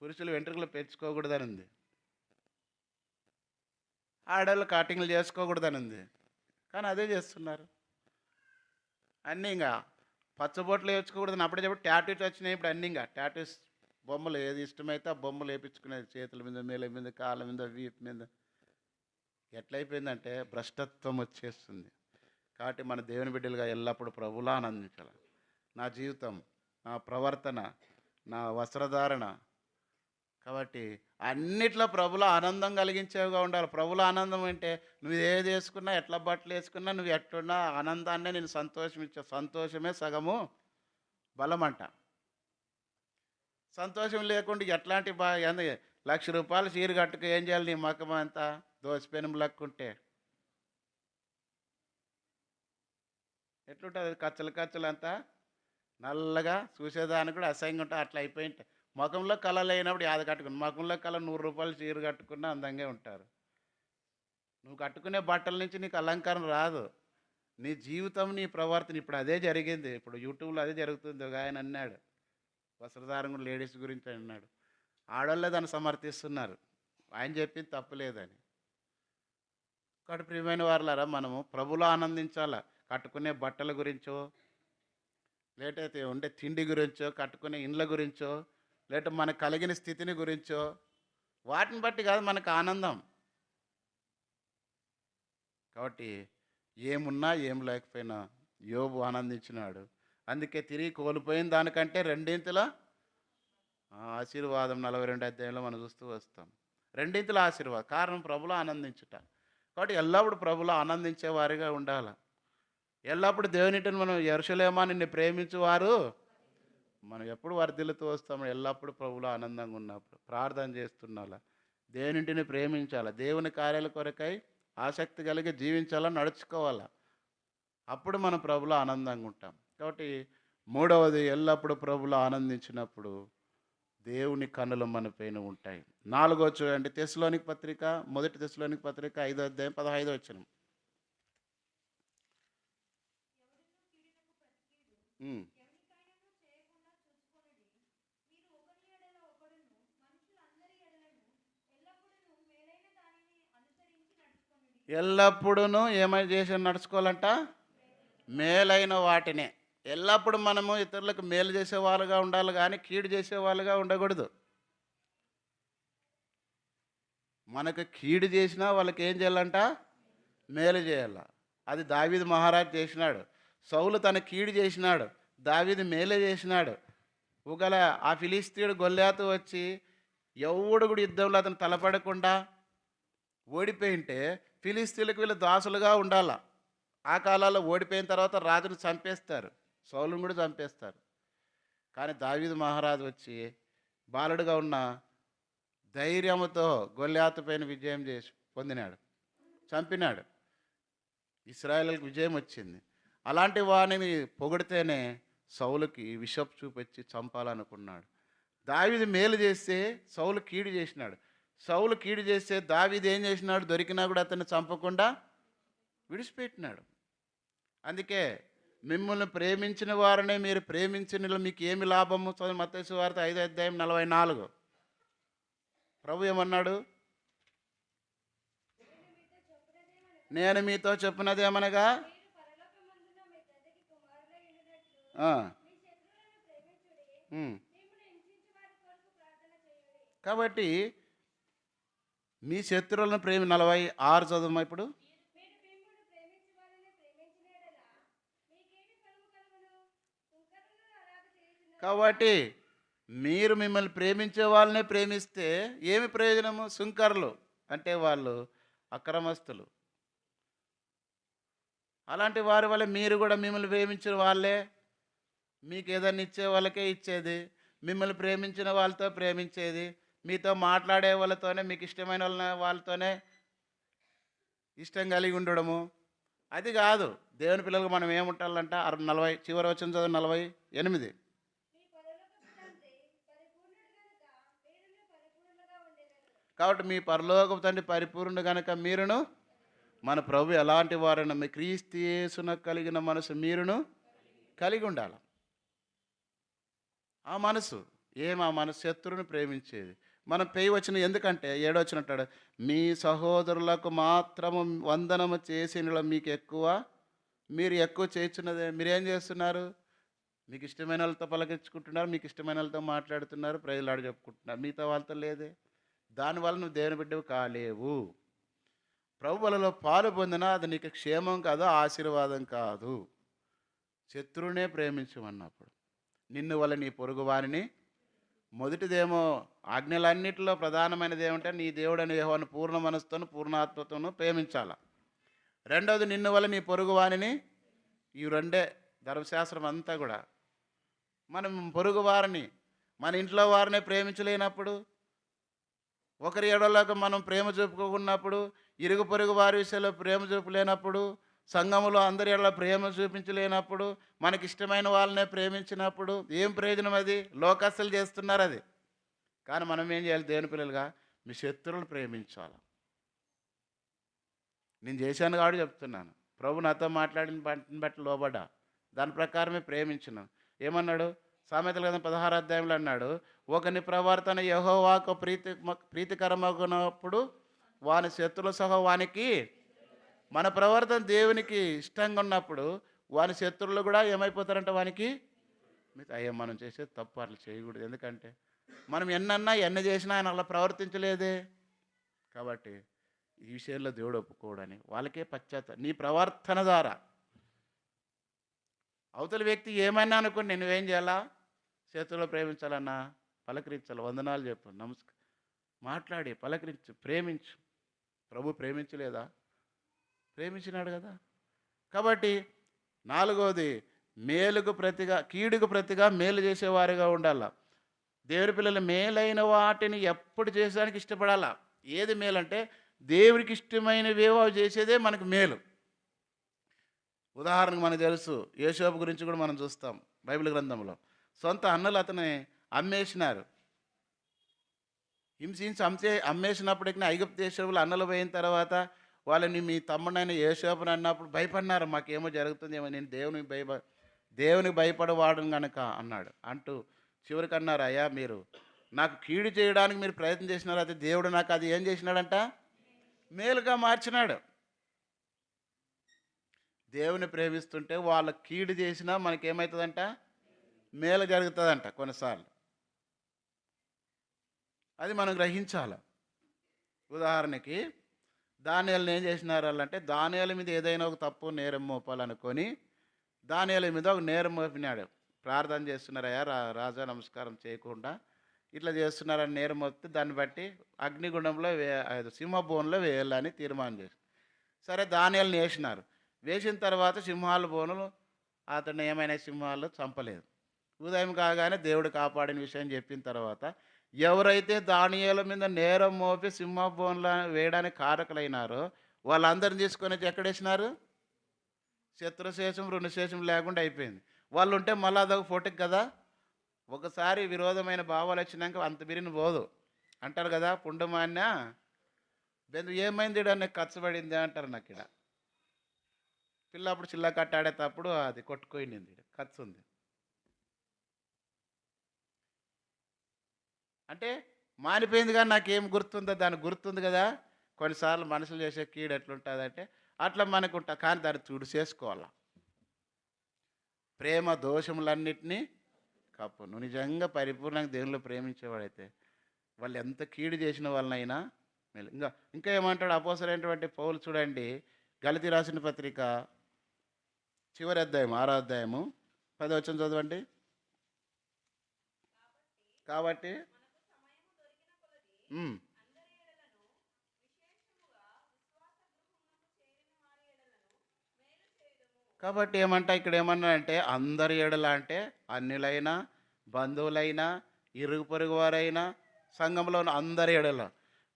పురుషులు వెంట్రుకలు పెంచుకోకూడదని ఉంది, ఆడవాళ్ళు కటింగ్లు చేసుకోకూడదని ఉంది. కానీ అదే చేస్తున్నారు. అన్నీ ఇంకా పచ్చబొట్లు వేసుకోకూడదని అప్పుడే చెప్పి టాటూస్ వచ్చినాయి. ఇప్పుడు అన్నీ ఇంకా టాటూస్ బొమ్మలు ఏది ఇష్టమైతే ఆ బొమ్మలు వేయించుకునేది చేతుల మీద, మేల మీద, కాళ్ళ మీద, వీపు మీద. ఎట్లయిపోయిందంటే భ్రష్టత్వం వచ్చేస్తుంది. కాబట్టి మన దేవుని బిడ్డలుగా ఎల్లప్పుడూ ప్రభువులా ఆనందించాలి. నా జీవితం, నా ప్రవర్తన, నా వస్త్రధారణ, కాబట్టి అన్నిట్లో ప్రభులో ఆనందం కలిగించేవిగా ఉండాలి. ప్రభులో ఆనందం అంటే నువ్వు ఏది వేసుకున్నా, ఎట్లా బట్టలు వేసుకున్నా, నువ్వు ఎట్లున్నా ఆనందాన్నే నేను సంతోషమిచ్చే. సంతోషమే సగము బలం అంట. సంతోషం లేకుండా ఎట్లాంటి ₹1,00,000 చీర కట్టుకు ఏం చేయాలి? నీ మకం అంతా దోసిపెనం లక్కుంటే ఎట్లుంటుంది? కచ్చలు అంతా నల్లగా చూసేదానికి కూడా అసహ్యంగా ఉంటుంది. అట్లా అయిపోయింటే ముఖంలో కళ లేనప్పుడు యాద కట్టుకుని, ముఖంలో కళ ₹100 చీర కట్టుకున్నా అందంగా ఉంటారు. నువ్వు కట్టుకునే బట్టల నుంచి నీకు అలంకారం రాదు. నీ జీవితం, నీ ప్రవర్తన. ఇప్పుడు అదే జరిగింది. ఇప్పుడు యూట్యూబ్లో అదే జరుగుతుంది. ఒక ఆయన అన్నాడు, వస్త్రధారణ లేడీస్ గురించి అన్నాడు. ఆడవాళ్ళే దాన్ని సమర్థిస్తున్నారు, ఆయన చెప్పింది తప్పులేదని. కాబట్టి ప్రియమైన వారులారా, మనము ప్రభులో ఆనందించాలా. కట్టుకునే బట్టల గురించో, లేటైతే ఉండే తిండి గురించో, కట్టుకునే ఇండ్ల గురించో, లేట మనకు కలిగిన స్థితిని గురించో, వాటిని బట్టి కాదు మనకు ఆనందం. కాబట్టి ఏమున్నా ఏం లేకపోయినా యోబు ఆనందించినాడు. అందుకే తిరిగి కోల్పోయిన దానికంటే 2 ఆశీర్వాదం 42 అధ్యాయంలో మనం చూస్తూ వస్తాం. 2 ఆశీర్వాదం. కారణం ప్రభులో ఆనందించుట. కాబట్టి ఎల్లప్పుడూ ప్రభులో ఆనందించే వారిగా ఉండాలి. ఎల్లప్పుడు దేవునిటిని మనం యెరూషలేమా నిన్ను ప్రేమించువారు మనం ఎప్పుడు వర్ధిల్లుతూ వస్తాము. ఎల్లప్పుడూ ప్రభులో ఆనందంగా ఉన్నప్పుడు ప్రార్థన చేస్తున్నాలా, దేవునింటిని ప్రేమించాలా, దేవుని కార్యాల కొరకై ఆసక్తి కలిగి జీవించాలా, నడుచుకోవాలా. అప్పుడు మనం ప్రభులో ఆనందంగా ఉంటాం. కాబట్టి మూడవది, ఎల్లప్పుడూ ప్రభువులో ఆనందించినప్పుడు దేవుని కన్నులు మన పైన ఉంటాయి. నాలుగోది చూడండి, తెస్సలోనిక పత్రిక, మొదటి తెస్సలోనిక పత్రిక 5వ అధ్యాయం 15వ వచనం. ఉమ్. ఎల్లప్పుడూ ఏమై చేసి నడుచుకోవాలంట? మేలైన వాటినే. ఎల్లప్పుడు మనము ఇతరులకు మేలు చేసేవాళ్ళుగా ఉండాలి కానీ కీడు చేసేవాళ్ళుగా ఉండకూడదు. మనకు కీడు చేసినా వాళ్ళకి ఏం చేయాలంట? మేలు చేయాల. అది దావీదు మహారాజు చేసినాడు. సౌలు తన కీడు చేసినాడు, దావీదు మేలే చేసినాడు. ఒకవేళ ఆ ఫిలిస్తీయుడు గొల్యాతు వచ్చి ఎవడు కూడా యుద్ధంలో అతను తలపడకుండా ఓడిపోయింటే ఫిలిస్తీన్లకు వీళ్ళు దాసులుగా ఉండాల. ఆ కాలాల్లో ఓడిపోయిన తర్వాత రాజును చంపేస్తారు, సౌలును కూడా చంపేస్తారు. కానీ దావీదు మహారాజు వచ్చి బాలుడుగా ఉన్న ధైర్యముతో గొల్యాతు పైన విజయం చేసి పొందినాడు, చంపినాడు. ఇశ్రాయేలుకు విజయం వచ్చింది. అలాంటి వాడిని పొగిడితేనే సౌలుకి విషపు చూపించి చంపాలనుకున్నాడు. దావీదు మేలు చేస్తే సౌలు కీడు చేసినాడు. సౌలు కీడు చేస్తే దావీదు ఏం చేసినాడు? దొరికినా కూడా అతన్ని చంపకుండా విడిచిపెట్టినాడు. అందుకే మిమ్మల్ని ప్రేమించిన వారినే మీరు ప్రేమించిన మీకు ఏమి లాభము? మత్తయి సువార్త 5వ అధ్యాయం 44. ప్రభు ఏమన్నాడు? నేను మీతో చెప్పినదేమనగా కాబట్టి మీ శత్రువులను 46 చదువు ఇప్పుడు. కాబట్టి మీరు మిమ్మల్ని ప్రేమించే వాళ్ళనే ప్రేమిస్తే ఏమి ప్రయోజనము? సుంకరులు అంటే వాళ్ళు అక్రమస్తులు. అలాంటి వారి వల్ల మీరు కూడా మిమ్మల్ని ప్రేమించిన వాళ్ళే మీకు ఏదైనా ఇచ్చే వాళ్ళకే ఇచ్చేది, మిమ్మల్ని ప్రేమించిన వాళ్ళతో ప్రేమించేది, మీతో మాట్లాడే వాళ్ళతోనే, మీకు ఇష్టమైన వాళ్ళతోనే ఇష్టం కలిగి ఉండడము. అది కాదు. దేవుని పిల్లలకు మనం ఏముంటాలంట? 40 చివరి వచ్చిన చదువు 48. కాబట్టి మీ పరలోకపు తండ్రి పరిపూర్ణుడు కనుక మీరును, మన ప్రభు ఎలాంటి వారైనా మీ క్రీస్తు యేసున కలిగిన మనసు మీరును కలిగి ఉండాలి. ఆ మనసు ఆ మనసు శత్రువుని ప్రేమించేది. మనం పేయి వచ్చిన ఎందుకంటే 7వ వచనం అంటాడు, మీ సహోదరులకు మాత్రము వందనము చేసిన మీకు ఎక్కువ, మీరు ఎక్కువ చేస్తున్నదే. మీరేం చేస్తున్నారు? మీకు ఇష్టమైన వాళ్ళతో పలకించుకుంటున్నారు, మీకు ఇష్టమైన వాళ్ళతో మాట్లాడుతున్నారు, ప్రజలాడు చెప్పుకుంటున్నారు, మిగతా వాళ్ళతో లేదే. దానివల్ల నువ్వు దేవుని బిడ్డవు కాలేవు. ప్రభువులలో పాలు పొందినా అది నీకు క్షేమం కాదు, ఆశీర్వాదం కాదు. శత్రువునే ప్రేమించమన్నప్పుడు నిన్ను వల్ల నీ పొరుగు వారిని. మొదటిదేమో ఆజ్ఞలన్నిటిలో ప్రధానమైనది ఏమంటే నీ దేవుడని యెహోవాను పూర్ణ మనసుతోను పూర్ణాత్మతోను ప్రేమించాల. రెండవది నిన్ను వల్ల నీ పొరుగు వారిని. ఈ రెండే ధర్మశాస్త్రం అంతా కూడా. మనం పొరుగు వారిని, మన ఇంట్లో వారినే ప్రేమించలేనప్పుడు, ఒకరి ఎడలకు మనం ప్రేమ చూపుకున్నప్పుడు, ఇరుగు పొరుగు వారి విషయంలో ప్రేమ చూపలేనప్పుడు, సంఘములో అందరి ఎడల ప్రేమ చూపించలేనప్పుడు, మనకి ఇష్టమైన వాళ్ళనే ప్రేమించినప్పుడు ఏం ప్రయోజనం? అది లోకస్తులు చేస్తున్నారు అది. కానీ మనం ఏం చేయాలి? దేవుని పిల్లలుగా మీ శత్రువులను ప్రేమించాలి. నేను చేశాను కాబట్టి చెప్తున్నాను. ప్రభు నాతో మాట్లాడిన బట్టి లోబడ్డా, దాని ప్రకారమే ప్రేమించినాను. ఏమన్నాడు? సామెతల గ్రంథం 16వ అధ్యాయంలో అన్నాడు, ఒకని ప్రవర్తన యెహోవాకు ప్రీతికరమగునప్పుడు వాని శత్రువుల సహా వానికి. మన ప్రవర్తన దేవునికి ఇష్టంగా ఉన్నప్పుడు వాని శత్రువులు కూడా ఏమైపోతారంట? వానికి అయ్యో మనం చేసేది తప్పు, అట్లా చేయకూడదు. ఎందుకంటే మనం ఎన్ని చేసినా ఆయన అలా ప్రవర్తించలేదే. కాబట్టి ఈ విషయంలో దేవుడు ఒప్పుకోడని వాళ్ళకే నీ ప్రవర్తన ద్వారా అవతల వ్యక్తి ఏమైనా అనుకుని నువ్వేం చేయాలా? చేతుల్లో ప్రేమించాలన్నా పలకరించాలి, వందనాలు చెప్పు, మాట్లాడి పలకరించు, ప్రేమించు. ప్రభు ప్రేమించలేదా? ప్రేమించినాడు కదా. కాబట్టి నాలుగవది, మేలుకు ప్రతిగా కీడుకు ప్రతిగా మేలు చేసేవారిగా ఉండాల. దేవుని పిల్లలు మేలైన వాటిని ఎప్పుడు చేసేదానికి ఇష్టపడాలా. ఏది మేలంటే దేవుడికి ఇష్టమైనవేవో చేసేదే మనకు మేలు. ఉదాహరణకు మనకు తెలుసు, యోసేపు గురించి కూడా మనం చూస్తాం బైబిల్ గ్రంథంలో. సొంత అన్నలు అతని అమ్మేసినారు. హింసించి అమ్మేసినప్పటికీ ఐగుప్తు దేశంలో అన్నలు పోయిన తర్వాత వాళ్ళని మీ తమ్ముడైన యోసేపుని అన్నప్పుడు భయపడినారు, మాకేమో జరుగుతుందేమో, నేను దేవునికి భయపడవాడు గనక అన్నాడు. అంటూ చివరికి అన్నారు, అయ్యా మీరు నాకు కీడు చేయడానికి మీరు ప్రయత్నం చేసినారు, అయితే దేవుడు నాకు అది ఏం చేసినాడంట, మేలుగా మార్చినాడు. దేవుని ప్రేమిస్తుంటే వాళ్ళ కీడు చేసినా మనకేమవుతుందంట, మేలు జరుగుతుందంట కొన్నిసార్లు. అది మనం గ్రహించాలి. ఉదాహరణకి దానియేలుని ఏం చేసినారు వాళ్ళంటే, దానియేలు మీద ఏదైనా ఒక తప్పు నేరం మోపాలనుకొని దానియేలు మీద ఒక నేరం మోపినాడు. ప్రార్థన చేస్తున్నారయ్యా రాజా నమస్కారం చేయకుండా ఇట్లా చేస్తున్నారని నేరం మోపితే దాన్ని బట్టి అగ్నిగుండంలో సింహభవనంలో వేయాలని తీర్మానం చేసి, సరే దానియేలుని వేసినారు. వేసిన తర్వాత సింహాల బోనులు అతన్ని ఏమైనా సింహాలు చంపలేదు. ఉదయం కాగానే దేవుడు కాపాడిన విషయం చెప్పిన తర్వాత ఎవరైతే దానియేలు మీద నేరం మోపి సింహభవనంలో వేయడానికి కారకులైనారో వాళ్ళందరిని తీసుకొని వచ్చి ఎక్కడేసినారు, శత్రుశేషం రుణశేషం లేకుండా అయిపోయింది. వాళ్ళు ఉంటే మళ్ళీ అదొక ఫోటోకి కదా. ఒకసారి విరోధమైన భావాలు వచ్చినాక అంత బిరిన పోదు అంటారు కదా. పుండమాన్య బెందు ఏమైంది అనే కచ్చబడింది అంటారు. నాకు ఇక్కడ పిల్ల అప్పుడు చిల్ల కట్టాడేటప్పుడు అది కొట్టుకోయింది, ఖర్చు ఉంది అంటే మానిపోయింది. కానీ నాకేం గుర్తుందో దానికి గుర్తుంది కదా. కొన్నిసార్లు మనుషులు చేసే కీడు ఎట్లుంటుంది అంటే అట్లా మనకు ఉంటుంది, కానీ దాన్ని తుడి చేసుకోవాలి. ప్రేమ దోషములన్నిటినీ కప్పు. నువ్వు నిజంగా పరిపూర్ణంగా దేవుళ్ళు ప్రేమించేవాడైతే వాళ్ళు ఎంత కీడు చేసిన వాళ్ళనైనా మేలు. ఇంకా ఏమంటాడు అపోస్తలుడైనటువంటి పౌలు, చూడండి గలతీ రాసిన పత్రిక చివరి అధ్యాయం 6వ అధ్యాయము 10వ వచనం చదవండి. కాబట్టి కాబట్టి ఏమంటా ఇక్కడ ఏమన్నా అంటే అందరి ఎడల అంటే అన్యులైనా బంధువులైనా ఇరుగు పొరుగు వారైనా సంఘంలో అందరి ఎడల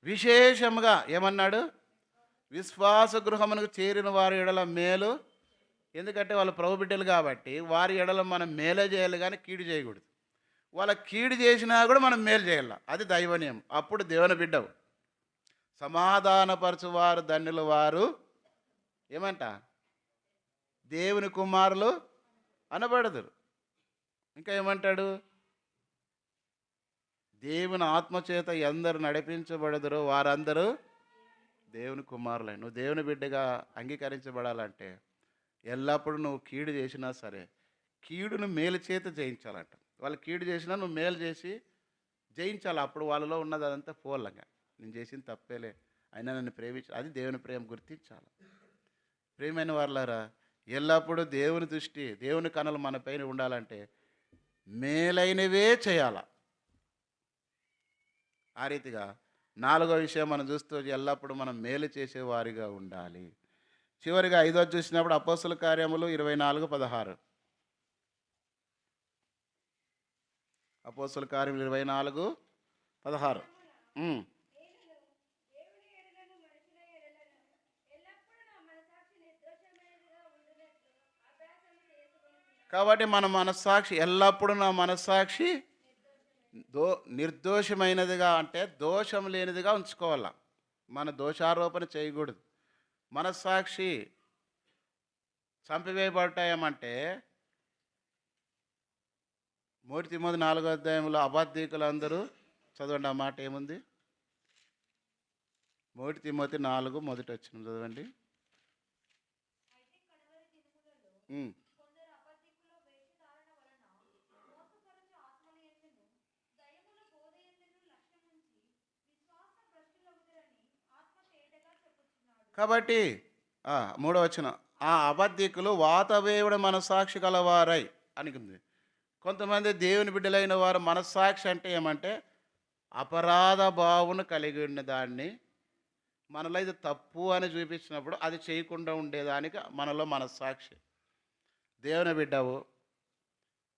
విశేషముగా ఏమన్నాడు, విశ్వాస గృహమునకు చేరిన వారి ఎడల మేలు. ఎందుకంటే వాళ్ళు ప్రభు బిడ్డలు కాబట్టి వారి ఎడల మనం మేలే చేయాలి కానీ కీడు చేయకూడదు. వాళ్ళ కీడు చేసినా కూడా మనం మేలు చేయాలి, అది దైవనీయం. అప్పుడు దేవుని బిడ్డవు. సమాధానపరచువారు ధన్యులు వారు ఏమంట, దేవుని కుమారులు అనబడదురు. ఇంకా ఏమంటాడు, దేవుని ఆత్మచేత ఎందరు నడిపించబడదురో వారందరూ దేవుని కుమారులే. నువ్వు దేవుని బిడ్డగా అంగీకరించబడాలంటే ఎల్లప్పుడూ నువ్వు కీడు చేసినా సరే కీడును మేలు చేత జయించాలంట. వాళ్ళు కీడు చేసినా నువ్వు మేలు చేసి జయించాలి. అప్పుడు వాళ్ళలో ఉన్నది అదంతా పోలంగా, నేను చేసిన తప్పేలే అయినా నన్ను ప్రేమించ, అది దేవుని ప్రేమ గుర్తించాలి. ప్రేమైన వాళ్ళారా, ఎల్లప్పుడూ దేవుని దృష్టి దేవుని కనులు మన పైన ఉండాలంటే మేలైనవే చేయాల. ఆ రీతిగా 4వ విషయం మనం చూస్తూ ఎల్లప్పుడూ మనం మేలు చేసేవారిగా ఉండాలి. చివరిగా 5వ చూసినప్పుడు అపోస్తల కార్యములు 24:16. అపోస్తల కార్యములు 24:16. కాబట్టి మన మనస్సాక్షి ఎల్లప్పుడూ నా మనస్సాక్షి నిర్దోషమైనదిగా అంటే దోషం లేనిదిగా ఉంచుకోవాలా. మన దోషారోపణ చేయకూడదు. మనస్సాక్షి చంపివేయబడతాయేమంటే 1 తిమోతి 4వ అధ్యాయంలో అబద్ధికులు అందరూ చదవండి. ఆ మాట ఏముంది? 1 తిమోతి 4 మొదటి వచనం చదవండి. కాబట్టి 3వ వచనం, ఆ అబద్ధికులు వాతవేవుడు మనస్సాక్షి కలవారై అనుకుంది. కొంతమంది దేవుని బిడ్డలైన వారు మనస్సాక్షి అంటే ఏమంటే అపరాధ భావన కలిగి ఉన్న దాన్ని మనలో ఇది తప్పు అని చూపించినప్పుడు అది చేయకుండా ఉండేదానికి మనలో మనస్సాక్షి. దేవుని బిడ్డవు,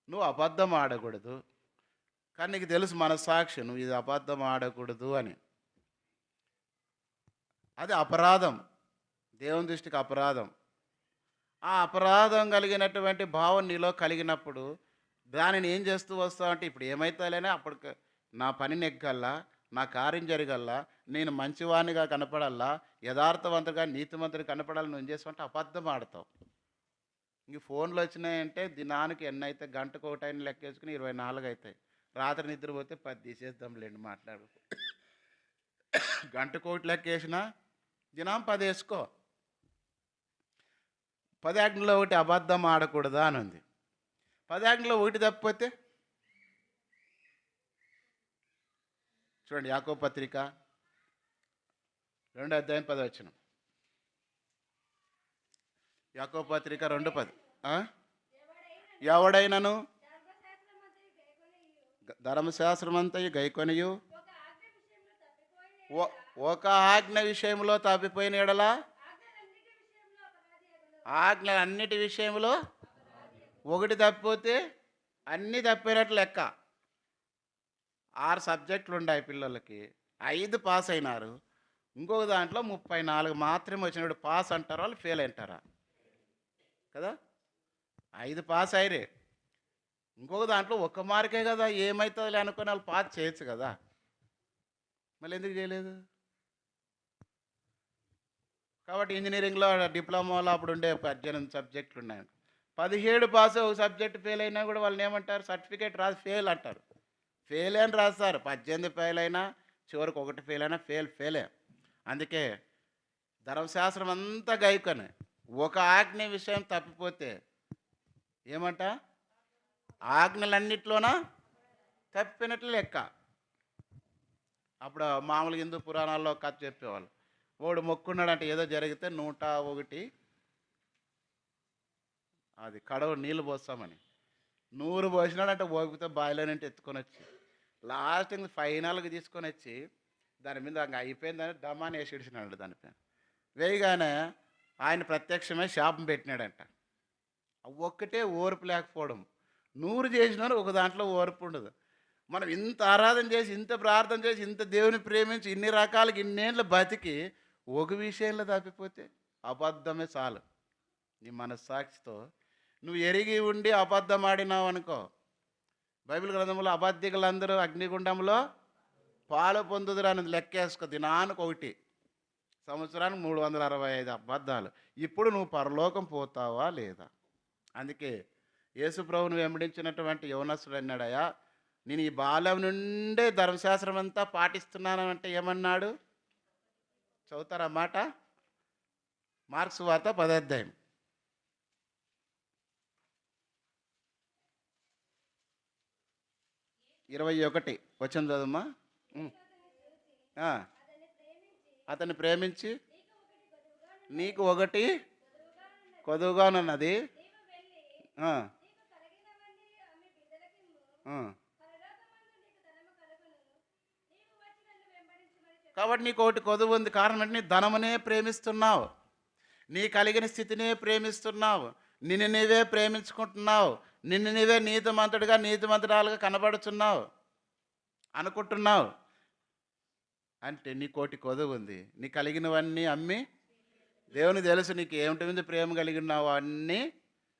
నువ్వు అబద్ధం ఆడకూడదు, కానీ నీకు తెలుసు మనస్సాక్షి నువ్వు ఇది అబద్ధం ఆడకూడదు అని. అది అపరాధం, దేవుని దృష్టికి అపరాధం. ఆ అపరాధం కలిగినటువంటి భావం నీలో కలిగినప్పుడు దానిని ఏం చేస్తూ వస్తావు అంటే, ఇప్పుడు ఏమైతేలేనే అప్పటికి నా పని నెగ్గల్లా, నా కార్యం జరగల్లా, నేను మంచివానిగా కనపడల్లా, యథార్థవంతుడిగా నీతిమంతుడు కనపడాలని నువ్వు ఏం చేస్తావంటే అబద్ధం ఆడతావు. ఇంక ఫోన్లు వచ్చినాయంటే దినానికి ఎన్నైతే గంటకు ఒకటైన లెక్కేసుకుని 24 అవుతాయి. రాత్రి నిద్రపోతే 10 తీసేద్దాంలేండి మాట్లాడు. గంటకు ఒకటి లెక్కేసినా దినం 10 వేసుకో. 10 ఆజ్ఞల్లో ఒకటి అబద్ధం ఆడకూడదా అని ఉంది. 10 ఆజ్ఞల్లో ఒకటి తప్పిపోతే చూడండి, యాకోబు పత్రిక 2:10. యాకోబు పత్రిక 2:10. ఎవడైనను ధర్మశాస్త్రమంతయు గైకొనియు ఒక ఆజ్ఞ విషయంలో తప్పిపోయిన ఎడల ఆజ్ఞ అన్నిటి విషయంలో ఒకటి తప్పిపోతే అన్నీ తప్పినట్లు లెక్క. 6 సబ్జెక్టులు ఉన్నాయి పిల్లలకి, 5 పాస్ అయినారు. ఇంకొక దాంట్లో 34 మాత్రమే వచ్చినాడు. పాస్ అంటారా వాళ్ళు ఫెయిల్ అంటారా? కదా, 5 పాస్ అయ్యారే. ఇంకొక దాంట్లో 1 మార్కే కదా, ఏమవుతుందిలే అనుకుని వాళ్ళు పాస్ చేయొచ్చు కదా, మళ్ళీ ఎందుకు చేయలేదు? కాబట్టి ఇంజనీరింగ్లో డిప్లొమాలో అప్పుడు ఉండే 18 సబ్జెక్టులు ఉన్నాయి. 17 పాస్ ఒక సబ్జెక్ట్ ఫెయిల్ అయినా కూడా వాళ్ళని ఏమంటారు? సర్టిఫికేట్ రాసి ఫెయిల్ అంటారు. ఫెయిల్ అని రాస్తారు. 18 ఫెయిల్ అయినా చివరికి 1 ఫెయిల్ అయినా ఫెయిలే. అందుకే ధర్మశాస్త్రం అంతా గైకొని ఒక ఆజ్ఞ విషయం తప్పిపోతే ఏమంట? ఆజ్ఞలన్నిట్లోన తప్పినట్లు లెక్క. అప్పుడు మామూలుగా హిందూ పురాణాల్లో కథ చెప్పేవాళ్ళు. వాడు మొక్కున్నాడంటే ఏదో జరిగితే 101 అది కడవ నీళ్ళు పోస్తామని 100 పోసినాడంటే ఓపితే బాయిలోనంటే ఎత్తుకొని వచ్చి లాస్ట్ ఇంక ఫైనల్గా తీసుకొని వచ్చి దాని మీద ఇంకా అయిపోయిందని దమాని వేసి ఇడిచినాడు. దానిపైన వేయగానే ఆయన ప్రత్యక్షమే శాపం పెట్టినాడంట. ఒక్కటే ఓర్పు లేకపోవడం. 100 చేసినారు, ఒక దాంట్లో ఓర్పు ఉండదు. మనం ఇంత ఆరాధన చేసి, ఇంత ప్రార్థన చేసి, ఇంత దేవుని ప్రేమించి, ఇన్ని రకాలకి ఇన్నేళ్ళు బతికి ఒక విషయంలో తప్పిపోతే అబద్ధమే చాలు. నీ మనస్సాక్షితో నువ్వు ఎరిగి ఉండి అబద్ధం ఆడినావు అనుకో, బైబిల్ గ్రంథంలో అబద్ధికులందరూ అగ్నిగుండంలో పాలు పొందుదురు అని లెక్కేసుకో. దినానికి 1, సంవత్సరానికి 365 అబద్ధాలు. ఇప్పుడు నువ్వు పరలోకం పోతావా లేదా? అందుకే యేసు ప్రభువును వెంబడించినటువంటి యవనస్తుడు అన్నాడయా, నేను ఈ బాల్యం నుండే ధర్మశాస్త్రం అంతా పాటిస్తున్నాను అంటే ఏమన్నాడు? చదువుతారా మాట? మార్క్స్ వార్త 10వ అధ్యాయం 21 వచనం చదువుమా. అతన్ని ప్రేమించి నీకు ఒకటి కొదువుగానున్నది, కాబట్టి నీకు ఒకటి కొదువు ఉంది. కారణం అంటే నీ ధనమునే ప్రేమిస్తున్నావు, నీ కలిగిన స్థితినే ప్రేమిస్తున్నావు, నిన్ను నీవే ప్రేమించుకుంటున్నావు, నిన్ను నీవే నీతిమంతుడిగా నీతిమంతురాలుగా కనబడుతున్నావు అనుకుంటున్నావు. అంటే నీ కోటి కొదువు ఉంది. నీ కలిగినవన్నీ అమ్మి, దేవుని తెలుసు నీకు ఏమిటి మీద ప్రేమ కలిగి ఉన్నావు అన్నీ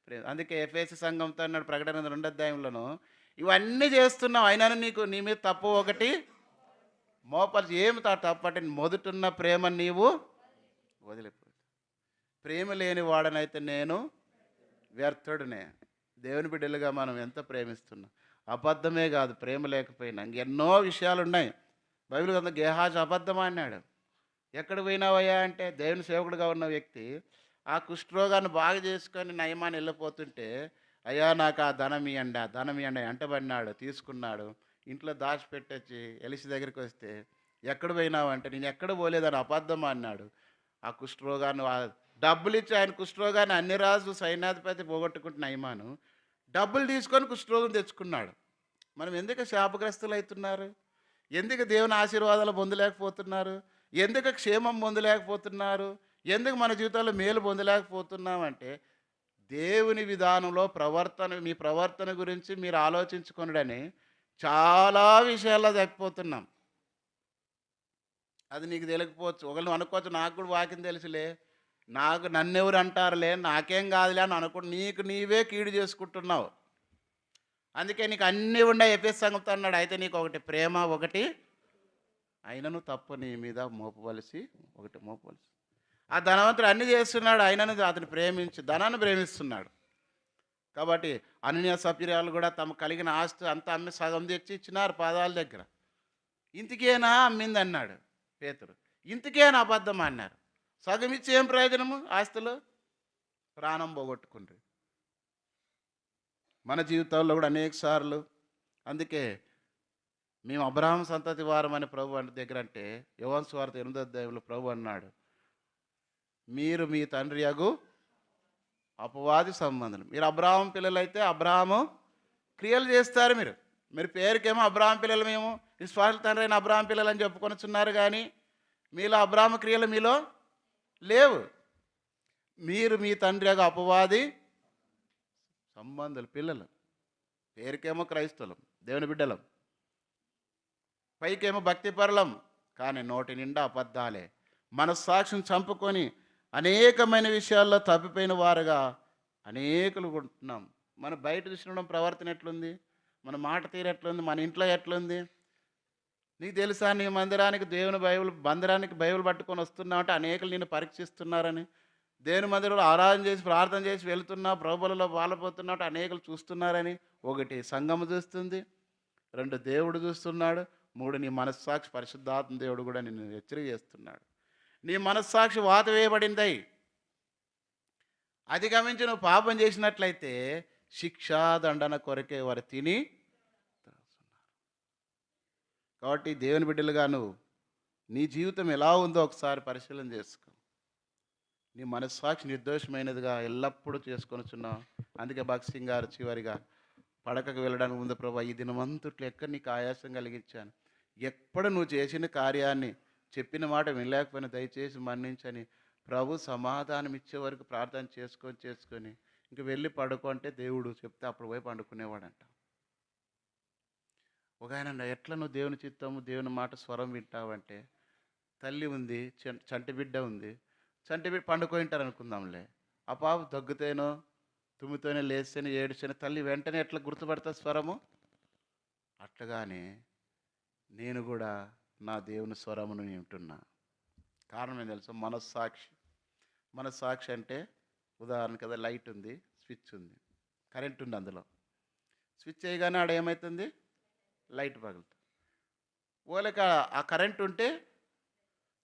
ప్రేమ. అందుకే ఎఫెసీ సంఘంతో అన్నాడు ప్రకటన 2వ అధ్యాయంలోను, ఇవన్నీ చేస్తున్నావు అయినా నీకు నీ మీద తప్పు ఒకటి మోపల్సి. ఏమి తప్పటి మొదటున్న ప్రేమ నీవు వదిలిపోయి, ప్రేమ లేని వాడనైతే నేను వ్యర్థుడినే. దేవుని బిడ్డలుగా మనం ఎంత ప్రేమిస్తున్నాం. అబద్ధమే కాదు, ప్రేమ లేకపోయినా ఇంకెన్నో విషయాలు ఉన్నాయి. బైబిల్ గ్రంథం గేహాజు అబద్ధం అన్నాడు. ఎక్కడ పోయినావయ్యా అంటే, దేవుని సేవకుడుగా ఉన్న వ్యక్తి ఆ కుష్ఠరోగాన్ని బాగా చేసుకొని నయమాన్ని వెళ్ళిపోతుంటే, అయ్యా నాకు ఆ ధనం ఇవ్వండి అంటబడినాడు. తీసుకున్నాడు, ఇంట్లో దాచిపెట్టొచ్చి ఎలిసి దగ్గరికి వస్తే, ఎక్కడ పోయినావు అంటే, నేను ఎక్కడ పోలేదని అబద్ధం అన్నాడు. ఆ కుష్ఠరోగాన్ని డబ్బులు ఇచ్చి ఆయన కుష్ఠరోగాన్ని అన్ని రాజు సైన్యాధిపతి పోగొట్టుకుంటున్న నయమాను డబ్బులు తీసుకొని కుష్ఠరోగం తెచ్చుకున్నాడు. మనం ఎందుకు శాపగ్రస్తులు అవుతున్నారు? ఎందుకు దేవుని ఆశీర్వాదాలు పొందలేకపోతున్నారు? ఎందుకు క్షేమం పొందలేకపోతున్నారు? ఎందుకు మన జీవితంలో మేలు పొందలేకపోతున్నామంటే, దేవుని విధానంలో మీ ప్రవర్తన గురించి మీరు ఆలోచించుకొనుడని చాలా విషయాల్లో తప్పిపోతున్నాం. అది నీకు తెలియకపోవచ్చు. ఒకళ్ళు అనుకోవచ్చు, నాకు కూడా వాక్యం తెలుసులే, నన్నెవరు అంటారులే, నాకేం కాదులే అని నీకు నీవే కీడు చేసుకుంటున్నావు. అందుకే నీకు అన్నీ ఉన్నాయి. ఎఫెసు సంగతి అన్నాడు. అయితే నీకు ఒకటి ప్రేమ, ఒకటి అయినను తప్పు నీ మీద మోపవలసి, ఒకటి మోపవలసి. ఆ ధనవంతుడు అన్నీ చేస్తున్నాడు, అయినను అతను ప్రేమించి ధనాన్ని ప్రేమిస్తున్నాడు. కాబట్టి అననీయ సప్ఫిరాలు కూడా తమ కలిగిన ఆస్తి అంతా అమ్మి సగం తెచ్చి ఇచ్చినారు పాదాల దగ్గర. ఇంతకేనా అమ్మింది అన్నాడు పేతురు. ఇంతకేనా అబద్ధం అన్నారు. సగం ఇచ్చి ఏం ప్రయోజనము? ఆస్తులు ప్రాణం పోగొట్టుకుండ్రి. మన జీవితాల్లో కూడా అనేక సార్లు అందుకే మేము అబ్రహాం సంతతి వారం అని ప్రభు దగ్గర అంటే యోహాను సువార్త 8వ అధ్యాయంలో ప్రభు అన్నాడు, మీరు మీ తండ్రి యగు అపవాది సంబంధం. మీరు అబ్రహాం పిల్లలైతే అబ్రహాము క్రియలు చేస్తారు. మీరు పేరుకేమో అబ్రహాం పిల్లలు, మేము విశ్వాసుల తండ్రి అయిన అబ్రహాం పిల్లలు అని చెప్పుకొనిచున్నారు, కానీ మీలో అబ్రహాం క్రియలు మీలో లేవు. మీరు మీ తండ్రి యగు అపవాది సంబంధాలు పిల్లలు. పేరుకేమో క్రైస్తవులం, దేవుని బిడ్డలం, పైకేమో భక్తిపరులం, కానీ నోటి నిండా అబద్ధాలే. మనస్సాక్షిని చంపుకొని అనేకమైన విషయాల్లో తప్పిపోయిన వారుగా అనేకులు ఉంటున్నాం. మన బయట చూసిన ప్రవర్తన ఎట్లుంది, మన మాట తీరు ఎట్లుంది, మన ఇంట్లో ఎట్లుంది? నీకు తెలుసా, నీ మందిరానికి బైబిల్ పట్టుకొని వస్తున్నావు అంటే అనేకులు నిన్ను పరీక్షిస్తున్నారని. దేవుని మందిరంలో ఆరాధన చేసి ప్రార్థన చేసి వెళుతున్నావు, ప్రభువులలో పాల్పోతున్నావు అంటే అనేకులు చూస్తున్నారని. ఒకటి సంఘము చూస్తుంది, 2 దేవుడు చూస్తున్నాడు, 3 నీ మనస్సాక్షి పరిశుద్ధాత్మ దేవుడు కూడా నిన్ను హెచ్చరిక చేస్తున్నాడు. నీ మనస్సాక్షి వాత వేయబడింది. అధిగమించి నువ్వు పాపం చేసినట్లయితే శిక్షా దండన కొరకే వారు తిని. కాబట్టి దేవుని బిడ్డలుగా నువ్వు నీ జీవితం ఎలా ఉందో ఒకసారి పరిశీలన చేసుకో. నీ మనస్సాక్షి నిర్దోషమైనదిగా ఎల్లప్పుడూ చేసుకొనిచున్నావు. అందుకే భగత్ సింగ్ గారు చివరిగా పడకకు వెళ్ళడానికి ముందు, ప్రభా ఈ దినమంతట్లో ఎక్కడ నీకు ఆయాసం కలిగించాను, ఎప్పుడు నువ్వు చేసిన కార్యాన్ని చెప్పిన మాట వినలేకపోయినా దయచేసి మన్నించని ప్రభు సమాధానం ఇచ్చే వరకు ప్రార్థన చేసుకొని ఇంక వెళ్ళి పడుకుంటే దేవుడు చెప్తే అప్పుడు పోయి పండుకునేవాడంట. ఒక ఆయన, ఎట్లా నువ్వు దేవుని చిత్తము దేవుని మాట స్వరం వింటావంటే, తల్లి ఉంది, చంటి బిడ్డ ఉంది, చంటి బిడ్డ పండుకుంటారు అనుకుందాంలే. ఆ పాప దగ్గుతేనో తుమ్మితోనే లేస్తేనే ఏడుస్తేనే తల్లి వెంటనే ఎట్లా గుర్తుపడతా స్వరము, అట్లాగానే నేను కూడా నా దేవుని స్వరమును వింటున్నా. కారణం ఏం తెలుసా? మనస్సాక్షి అంటే ఉదాహరణ కదా, లైట్ ఉంది, స్విచ్ ఉంది, కరెంట్ ఉంది, అందులో స్విచ్ చేయగానే ఆడ ఏమవుతుంది? లైట్ పగులుతుంది. ఓలక ఆ కరెంట్ ఉంటే,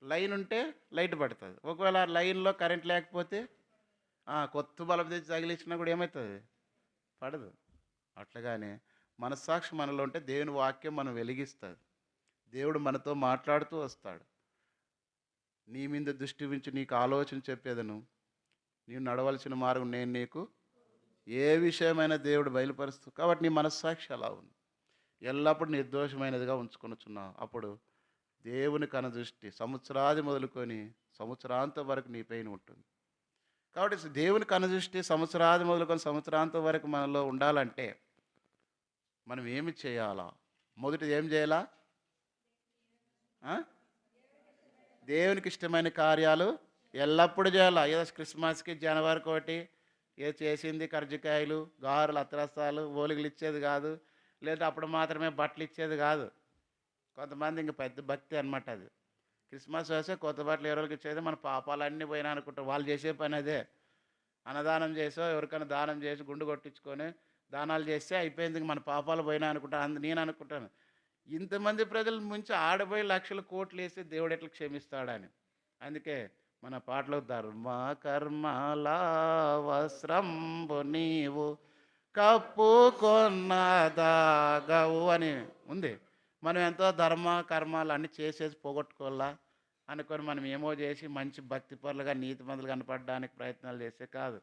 లైన్ ఉంటే లైట్ పడుతుంది. ఒకవేళ లైన్లో కరెంట్ లేకపోతే కొత్త బల్బు తెచ్చి తగిలించినా కూడా ఏమవుతుంది? పడదు. అట్లాగానే మనస్సాక్షి మనలో ఉంటే దేవుని వాక్యం మనం వెలిగిస్తుంది. దేవుడు మనతో మాట్లాడుతూ వస్తాడు. నీ మీద దృష్టి ఉంచి నీకు ఆలోచన చెప్పేదను, నీవు నడవలసిన మార్గం నేను నీకు ఏ విషయమైనా దేవుడు బయలుపరుస్తూ. కాబట్టి నీ మనస్సాక్షి అలా ఉంది, ఎల్లప్పుడూ నిర్దోషమైనదిగా ఉంచుకొనుచున్నావు. అప్పుడు దేవుని కనుదృష్టి సంవత్సరాది మొదలుకొని సంవత్సరాంతం వరకు నీ పైన ఉంటుంది. కాబట్టి దేవుని కనుదృష్టి సంవత్సరాది మొదలుకొని సంవత్సరాంతం వరకు మనలో ఉండాలంటే మనం ఏమి చేయాలా? మొదటిది ఏం చేయాలా? దేవునికి ఇష్టమైన కార్యాలు ఎల్లప్పుడూ చేయాలా. ఏదో క్రిస్మస్కి జనవరికి 1 ఏదో చేసింది కర్జికాయలు, గారెలు, అత్తరస్తాలు, ఓలిగలు ఇచ్చేది కాదు, లేదా అప్పుడు మాత్రమే బట్టలు ఇచ్చేది కాదు. కొంతమంది ఇంక పెద్ద భక్తి అనమాట అది. క్రిస్మస్ వేస్తే కొత్త బట్టలు ఎవరికి ఇచ్చేది, మన పాపాలన్నీ పోయినా అనుకుంటారు. వాళ్ళు చేసే పని అదే. అన్నదానం చేసో ఎవరికైనా దానం చేసి గుండు కొట్టించుకొని దానాలు చేస్తే అయిపోయింది, మన పాపాలు పోయినా అనుకుంటాను. నేను అనుకుంటాను, ఇంతమంది ప్రజల ముంచి ఆడపోయి లక్షల కోట్లు వేస్తే దేవుడు ఎట్లా క్షమిస్తాడని. అందుకే మన పాటలో ధర్మ కర్మల వస్త్రంబు నీవు కప్పుకొన్నదాగవు అని ఉంది. మనం ఎంతో ధర్మ కర్మాలు అన్నీ చేసేసి పోగొట్టుకోవాలా అనుకొని మనం ఏమో చేసి మంచి భక్తి పరులుగా నీతిమంతులు కనపడడానికి ప్రయత్నాలు చేస్తే కాదు,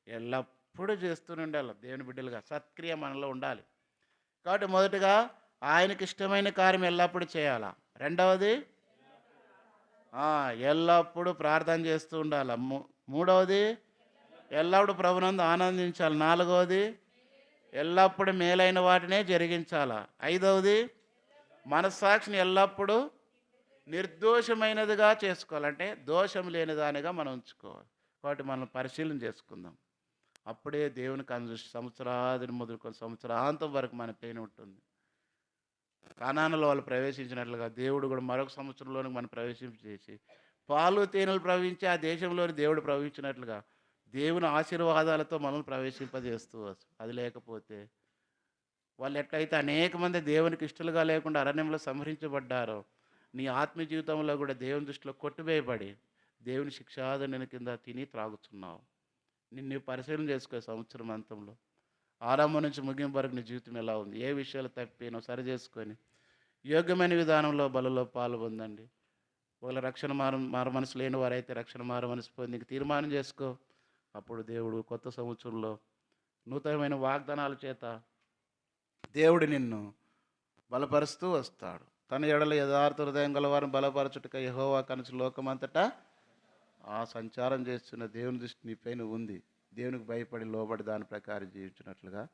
ఎల్లప్పుడూ చేస్తూనే ఉండాలి. దేవుని బిడ్డలుగా సత్క్రియ మనలో ఉండాలి. కాబట్టి మొదటగా ఆయనకి ఇష్టమైన కార్యం ఎల్లప్పుడూ చేయాలా. రెండవది ఎల్లప్పుడూ ప్రార్థన చేస్తూ ఉండాలి. మూడవది ఎల్లప్పుడూ ప్రభునందు ఆనందించాలి. నాలుగవది ఎల్లప్పుడూ మేలైన వాటినే జరిగించాలా. ఐదవది మనస్సాక్షిని ఎల్లప్పుడూ నిర్దోషమైనదిగా చేసుకోవాలంటే దోషం లేని దానిగా మనం ఉంచుకోవాలి. కాబట్టి మనం పరిశీలన చేసుకుందాం. అప్పుడే దేవునికి సంవత్సరాదిని మొదలుకొని సంవత్సరాంతం వరకు మన పెయిన్ ఉంటుంది. కానానులో వాళ్ళు ప్రవేశించినట్లుగా దేవుడు కూడా మరొక సంవత్సరంలోనికి మనం ప్రవేశించేసి పాలు తేనెలు ప్రవహించి ఆ దేశంలోని దేవుడు ప్రవహించినట్లుగా దేవుని ఆశీర్వాదాలతో మనల్ని ప్రవేశింపజేస్తూ అది లేకపోతే వాళ్ళు ఎట్లయితే అనేక మంది దేవునికి ఇష్టలుగా లేకుండా అరణ్యంలో సంహరించబడ్డారో నీ ఆత్మీయ జీవితంలో కూడా దేవుని దృష్టిలో కొట్టివేయబడి దేవుని శిక్షాదండన కింద తిని త్రాగుతున్నావు. నిన్ను పరిశీలన చేసుకో. సంవత్సరం అంతంలో ఆరంభం నుంచి ముగింపు వరకు నీ జీవితం ఎలా ఉంది, ఏ విషయాలు తప్పినో సరి చేసుకొని యోగ్యమైన విధానంలో బలలో పాలు పొందండి. ఒకవేళ రక్షణ మారు మనసు లేని వారైతే రక్షణ మారు మనసు పొంది తీర్మానం చేసుకో. అప్పుడు దేవుడు కొత్త సంవత్సరంలో నూతనమైన వాగ్దానాల చేత దేవుడు నిన్ను బలపరుస్తూ వస్తాడు. తన ఎడల యథార్థ హృదయం గలవారిని బలపరచుటక యెహోవా కనుచు లోకమంతటా ఆ సంచారం చేస్తున్న దేవుని దృష్టి నీపైన ఉంది. దేవునికి భయపడి లోబడి దాని ప్రకారం జీవించినట్లుగా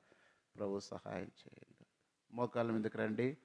ప్రభు సహాయం చేయండి. మోకాళ్ళ మీదకి రండి.